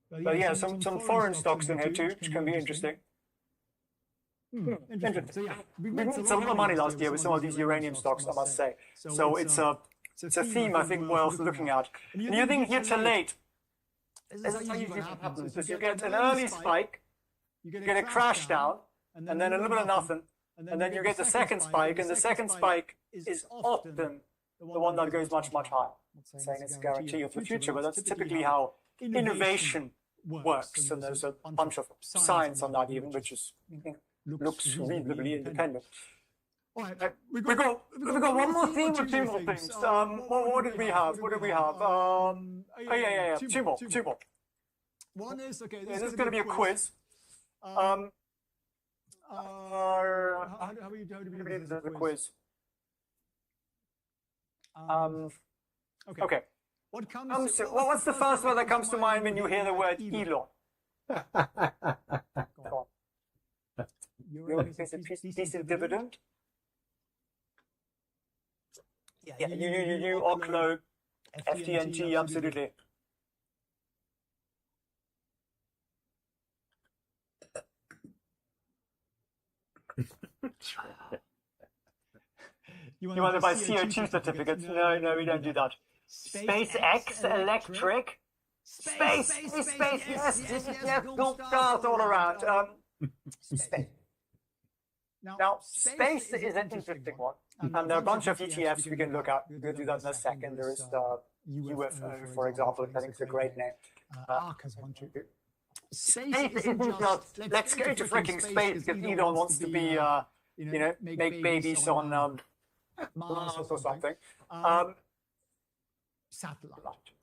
But yeah, some foreign stocks in here too, which can be interesting. Interesting. So yeah, we made a lot of money last year with some of these uranium stocks, I must say. So it's a theme I think worth looking at. And you think here to late, this is how usually happens. Because you get an early spike, you get a crash down, and then a little bit of nothing, and then you get the second spike, and the second spike is often the one that goes much, much higher. I'm not saying it's a guarantee of the future, but that's typically how innovation works. And there's a bunch of science on that even, which is looks reasonably independent. All right, we got one more theme or two more things. What did we have? Two more. One is, okay, this is going to be a quiz. How do we do the quiz? Okay. What's the first word that comes to mind when you hear the word Elon? Go on. Decent dividend? Yeah, you Oklo, FTNG, absolutely. You want to buy CO2 certificates? No, we don't do that. SpaceX Electric? Space, yes, cool cars all around. Space. Now, space is an interesting one. And there are a bunch of ETFs we can look at. We'll do that in a second. There is UFO, for example, I think it's a great name. ARK has one too. Space isn't just, let's go to freaking space because Elon wants to be, make babies on Mars or something. Satellite.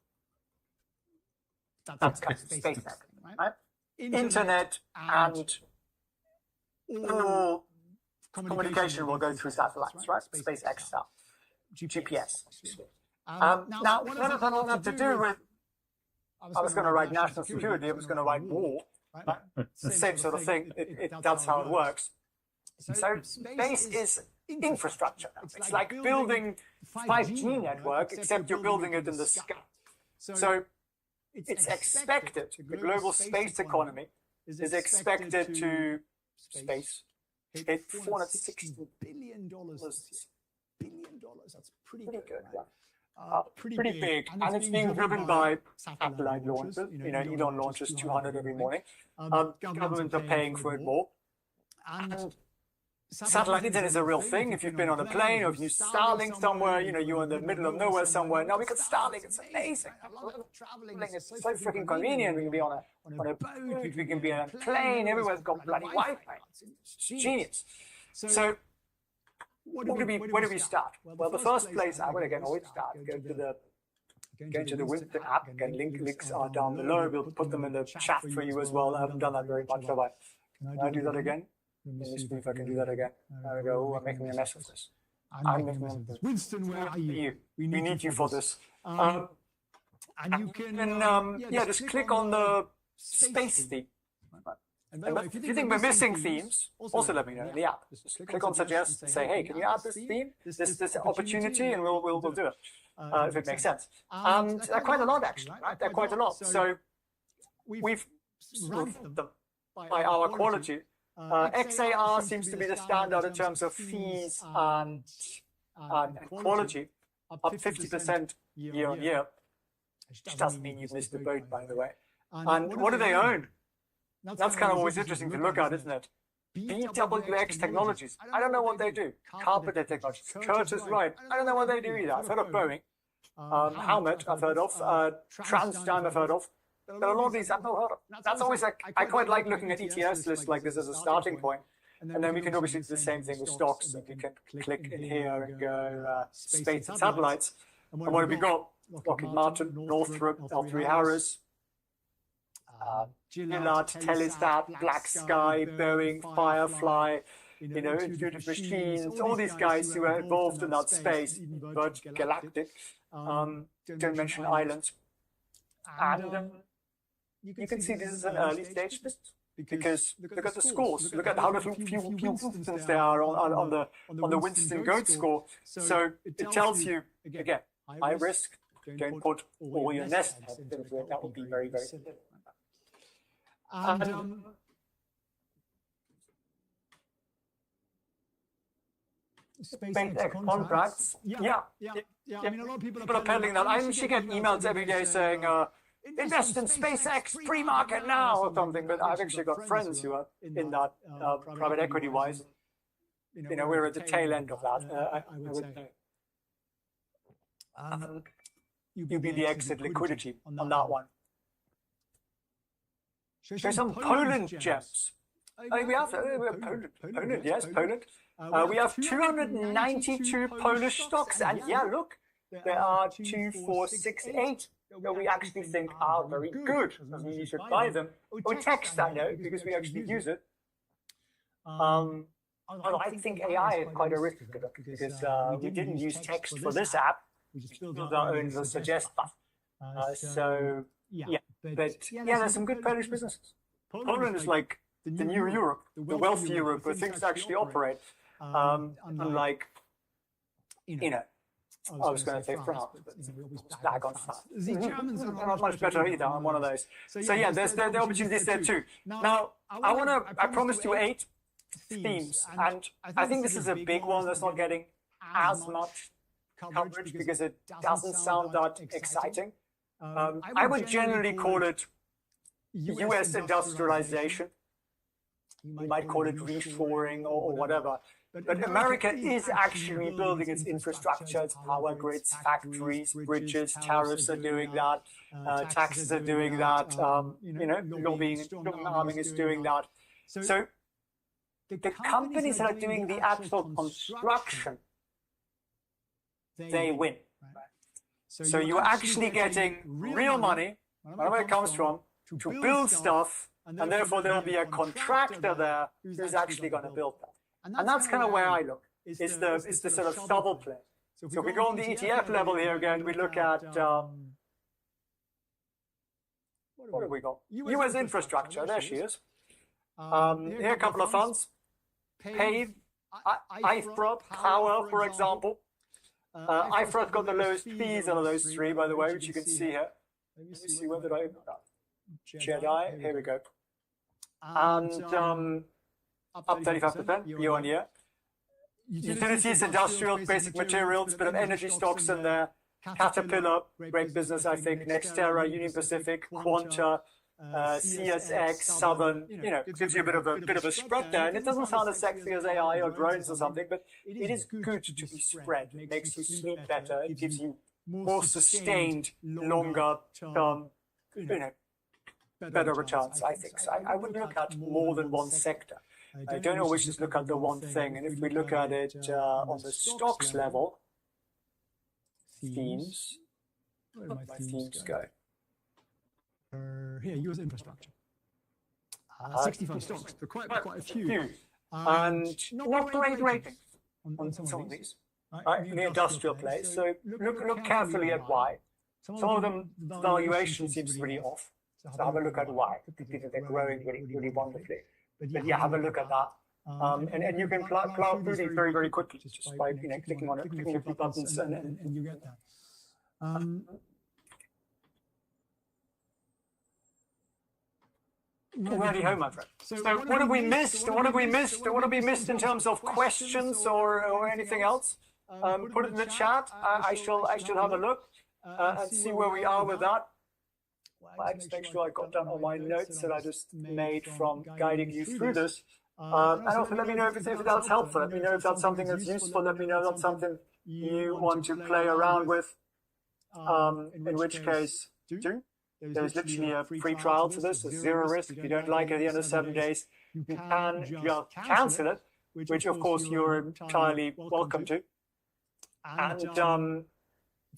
That's kind of SpaceX, right? Internet and all communication will go through satellites, right? SpaceX stuff, GPS. Now, none of that have to do with, I was going to write national security, I was going to write war. Right? It's the same sort of thing. That's how it works. So space is infrastructure. It's like building 5G network, except you're building it in the sky. So it's expected, the global space economy is expected to hit $460 billion. That's pretty good, right? Pretty big, and it's being driven by satellite launches. Elon launches 200 every morning. Governments are paying for it more. And satellite internet is a real thing. If you've been on a plane or if you Starlink somewhere, you're in the middle of nowhere somewhere. Now we can Starlink. It's amazing. Traveling. It's so freaking convenient. We can be on a boat. We can be on a plane. Everywhere's got bloody Wi-Fi. It's genius. So where do we start? Well, the first place I would again always start. Go to the Winston app. Again, links are down below. We'll put them in the chat for you as well. I haven't done that very much, have I? Can I do that again? Let me see if I can do that again. There we go. I'm making a mess of this. I'm making a mess of this. Winston, where are you? We need you for this. And you can, just click on the space theme. And if you think we're missing themes, also let me know in the app. Just click on suggest, say, hey, can you add this theme, this opportunity, and we'll do it if it makes sense. And there are quite a lot actually, right? There are quite a lot. So we've ranked them by our quality. XAR seems to be the standard in terms of fees and quality, up 50% year on year, which doesn't mean you've missed the boat, by the way. And what do they own? That's kind of always interesting to look at, isn't it? BWX Technologies. I don't know what they do. Carpenter Technologies. Kurt is right. I don't know what they do either. I've heard of Boeing. Helmet, I've heard of. TransDigm, I've heard of. There are a lot of these I've not heard of. That's always like, I quite like looking at ETS lists like this as a starting point. And then we can obviously do the same thing with stocks. And we can click in here and go space and satellites. And what have we got? Lockheed Martin, Northrop, L3 Harris, Gillard, Telesat, Black Sky, Boeing, Firefly, Intuitive Machines, all these guys who are involved in that space, but galactic. Don't mention islands. And you can see this is an early stage list because look at the scores. Look at how few instances there are on the Winston Goat score. So it tells you again, high risk. Don't put all your nest eggs into it. That would be very, very simple. And SpaceX contracts. Yeah. I mean, a lot of people are peddling that. I actually get emails every day saying, invest in SpaceX pre-market now or something. But I've actually got friends who are in that private equity-wise. We're at the tail end of that. I would say. You be the exit liquidity on that one. Show some Poland gems. We have Poland, yes, Poland. We have 292 Polish stocks, and yeah, look, there are 2, 4, 6, 8 that we actually think are very good. Doesn't mean you should buy them. Or text, I know, because we actually use it. Although I think AI is quite a risk because we didn't use text for this app. We just built our own suggest button. So yeah, but yeah, there's some good Polish businesses. Poland is like the new Europe, the wealthy Europe, where things actually operate. Unlike, I was going to say France, but bag on France. The Germans are not much better either. I'm one of those. So yeah, there's the opportunities there too. Now, I promised you 8 themes, and I think this is a big one that's not getting as much coverage because it doesn't sound that exciting. I would generally call it US industrialization. You might call it reshoring or whatever. But America is actually building its infrastructure, its power grids, factories, bridges, tariffs are doing that, taxes are doing that, lobbying, arming is doing that. So the companies that are doing the actual construction, they win. So you're actually getting real money where it comes from, to build stuff, and therefore there'll be a contractor there who's actually going to build that. And that's kind of where I look. It's the sort of double play. So if we go on the ETF level here again, we look at what have we got? US infrastructure. There she is. Here are a couple of funds. PAVE, IFRA, Power, for example. IFRA's got the lowest fees out of those three, by the way, which you can see here. Let me see, where did I open that? Jedi, here we go. And up 35% year on year. Utilities, industrials, basic materials, bit of energy stocks in there. Caterpillar, great business, I think. Nextera, Union Pacific, Quanta, CSX, Southern. You know, it gives you a bit of a spread there. And it doesn't sound as sexy as AI or drones or something, but it is good to be spread. It makes you sleep better. It gives you more sustained, longer term, you know, better returns, I think. So I would look at more than one sector. I don't always just look at the one thing. And if we look at it on the stocks level, themes, where did my themes go? Here, US infrastructure. 65 stocks, so quite a few. And not great ratings on some of these. Right, in the industrial place. So look carefully at why. Some of them, the valuation seems really off. So have a look at why. Because they're growing really wonderfully. But yeah, have a look at that. And you can plow through these very, very quickly just by clicking on it, clicking a few buttons, and you get that. Already home, my friend. So what have we missed? What have we missed? What have we missed in terms of questions or anything else? Put it in the chat. I shall have a look and see where we are with that. I just make sure I got down all my notes that I just made from guiding you through this. And also let me know if that's helpful. Let me know if that's something that's useful. Let me know if that's something you want to play around with. In which case, do. There's literally a free trial to this. There's zero risk. If you don't like it at the end of 7 days, you can just cancel it, which of course you're entirely welcome to. And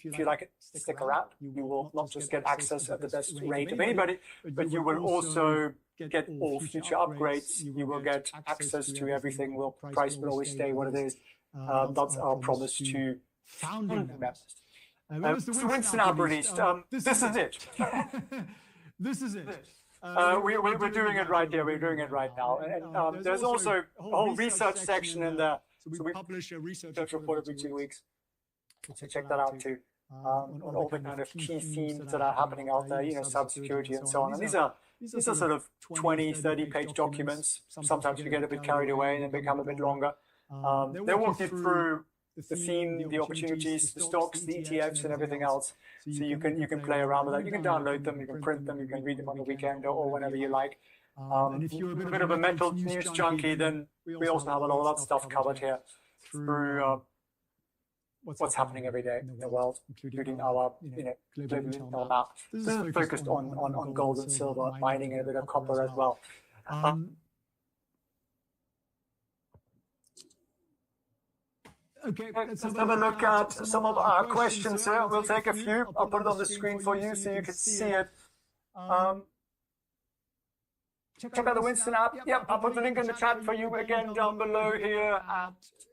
if you like it, stick around. You will not just get access at the best rate of anybody, but you will also get all future upgrades. You will get access to everything. Price will always stay what it is. That's our promise to founding members. So Winston app released. This is it. This is it. We're doing it right here. We're doing it right now. And there's also a whole research section in there. So we publish a research report every 2 weeks. So check that out too. On all the kind of key themes that are happening out there, cybersecurity and so on. And these are sort of 20, 30-page documents. Sometimes we get a bit carried away and they become a bit longer. They walk you through the theme, the opportunities, the stocks, the ETFs, and everything else. So you can play around with that. You can download them, you can print them, you can read them on the weekend or whenever you like. And if you're a bit of a mental news junkie, then we also have a lot of that stuff covered here through what's happening every day in the world, including our global intel map. This is focused on gold and silver, mining, and a bit of copper as well. Okay, let's have a look at some of our questions here. We'll take a few. I'll put it on the screen for you so you can see it. Check out the Winston app. Yep, I'll put the link in the chat for you again down below here.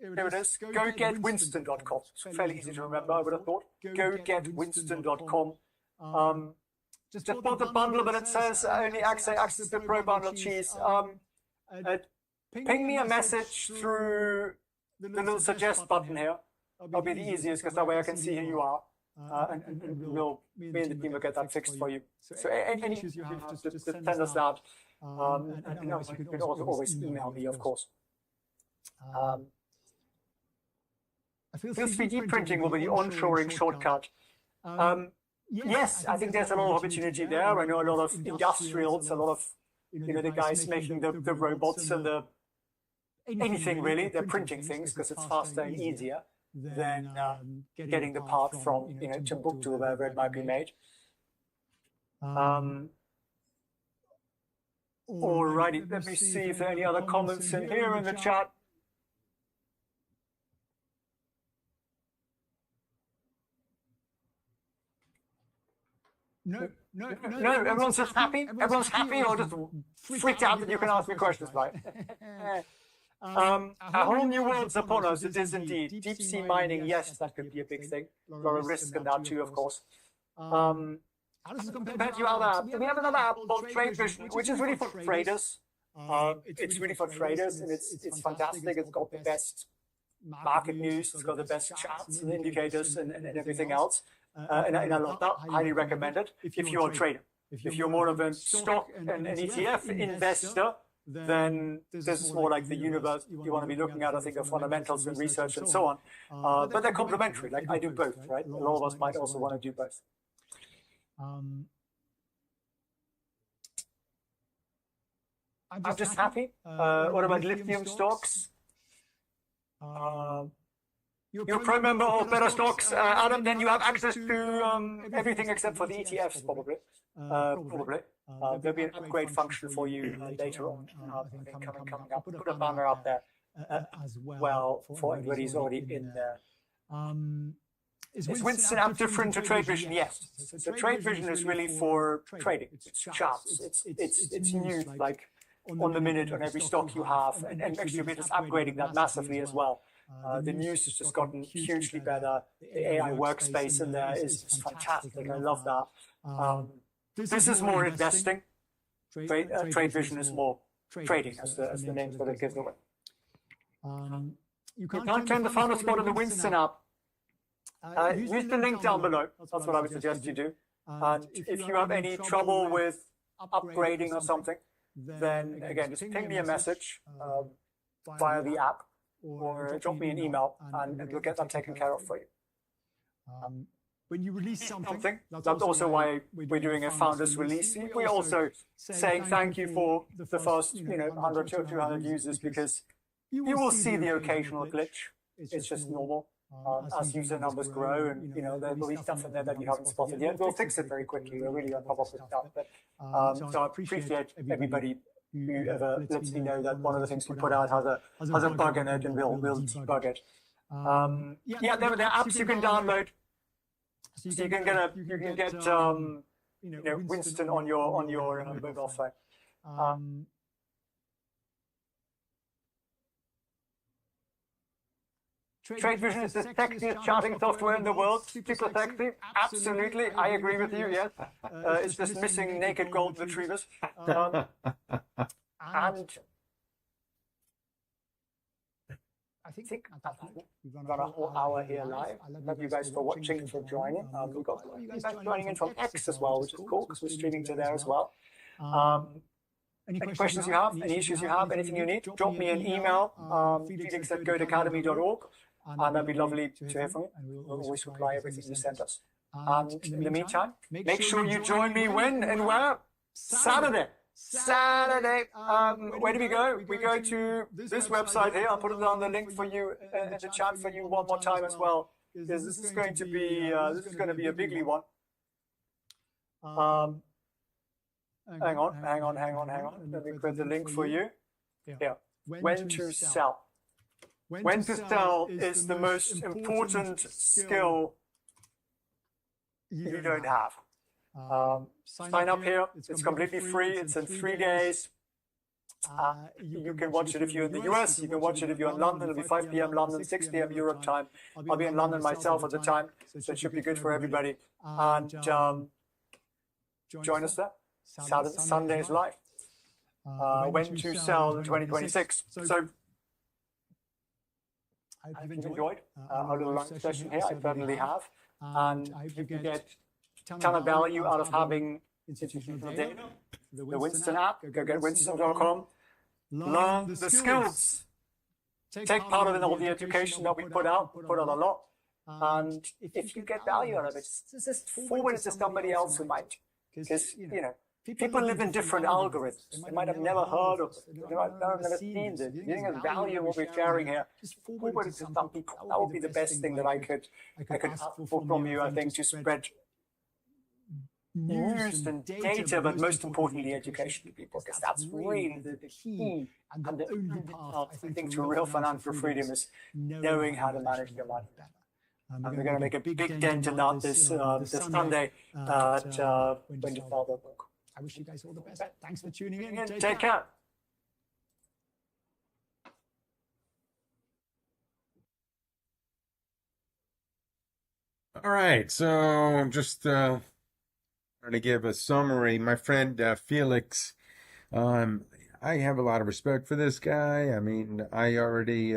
Here it is. GoGetWinston.com. It's fairly easy to remember, I would have thought. GoGetWinston.com. Just bought the bundle, but it says only access to the Pro Bundle cheese. Ping me a message through the little suggest button here. That'll be the easiest because that way I can see who you are. And me and the team will get that fixed for you. So any issues you have, just send us that. And you can also always email me, of course. I feel 3D printing will be the onshoring shortcut. Yes, I think there's a lot of opportunity there. I know a lot of industrials, a lot of the guys making the robots and the anything really. They're printing things because it's faster and easier than getting the part from Timbuktu or wherever it might be made. Alrighty, let me see if there are any other comments in here in the chat. No, everyone's just happy. Everyone's happy, or just freaked out that you can ask me questions, right? A whole new world's upon us. It is indeed. Deep sea mining, yes, that could be a big thing. A lot of risk in that too, of course. How does it Compared to other apps, we have another app called Trade Vision, which is really for traders. It's really for traders, and it's fantastic. It's got the best market news. It's got the best charts and indicators and everything else. And I love that. Highly recommend it if you're a trader. If you're more of a stock and an ETF investor, then this is more like the universe you want to be looking at. I think of fundamentals and research and so on. But they're complementary. Like I do both, right? A lot of us might also want to do both. I'm just happy. What about lithium stocks? You're a pro member of Better Stocks, Adam. Then you have access to everything except for the ETFs, probably. There'll be an upgrade function for you later on. I think coming up. Put a banner up there as well for everybody who's already in there. Is Winston app different to Trade Vision? Yes. So Trade Vision is really for trading. It's charts. It's news, like on the minute on every stock you have, and actually we're just upgrading that massively as well. The news has just gotten hugely better. The AI workspace in there is fantastic. I love that. This is more investing. Trade Vision is more trading, as the name sort of gives away. You can't claim the founder spot in the Winston app. Use the link down below. That's what I would suggest you do. And if you have any trouble with upgrading or something, then again, just ping me a message via the app or drop me an email and we'll get that taken care of for you. When you release something, that's also why we're doing a founders release. We're also saying thank you for the first 100 to 200 users, because you will see the occasional glitch. It's just normal. As user numbers grow, and there will be stuff in there that you haven't spotted yet. We'll fix it very quickly. We're really on top of this stuff. But, so I appreciate everybody who ever lets me know that one of the things we put out has a bug in it, and we'll debug it. Yeah, there are apps you can download, so you can get Winston on your mobile phone. Trade Vision is the sexiest charting software in the world. Super sexy. Absolutely. I agree with you, yes. It's just missing naked gold retrievers. And I think we've run a whole hour here live. Thank you guys for watching and for joining. We've got you guys joining in from X as well, which is cool, because we're streaming to there as well. Any questions you have, any issues you have, anything you need, drop me an email, felix@goatacademy.org. And that'd be lovely to hear from you. We'll always reply everything you send us. And in the meantime, make sure you join me when and where? Saturday. Where do we go? We go to this website here. I'll put it on the link for you in the chat for you one more time as well, because this is going to be a bigly one. Hang on. Let me put the link for you. Yeah. When to sell. When to sell is the most important skill you don't have. Sign up here. It's completely free. It's in 3 days. You can watch it if you're in the US. You can watch it if you're in London. It'll be 5 p.m. London, 6 p.m. Europe time. I'll be in London myself at the time, so it should be good for everybody. And join us there. Sunday's live. When to sell in 2026. So I hope you've enjoyed our little lunch session here. I certainly have. And you can get a ton of value out of having institutional data. The Winston app, go get winston.com. Learn the skills. Take part in all the education that we put out. We put out a lot. And if you get value out of it, just forward it to somebody else who might. Because, people live in different algorithms. They might have never heard of it. They might have never seen it. You think of value in what we're sharing here, just forward it to some people. That would be the best thing that I could ask for from you, I think, to spread news and data, but most importantly, education to people, because that's really the key and the only path, I think, to real financial freedom is knowing how to manage your money. And we're going to make a big dent in that this Sunday when the father book. I wish you guys all the best. Thanks for tuning in. Take care. All right, so I'm just going to give a summary. My friend Felix, I have a lot of respect for this guy. I mean, I already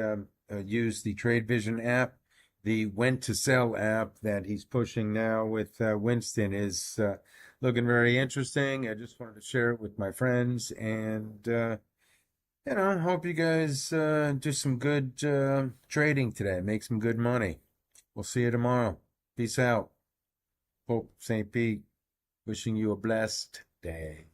used the Trade Vision app. The When to Sell app that he's pushing now with Winston is looking very interesting. I just wanted to share it with my friends, and hope you guys do some good trading today. Make some good money. We'll see you tomorrow. Peace out. Pope St. Pete, wishing you a blessed day.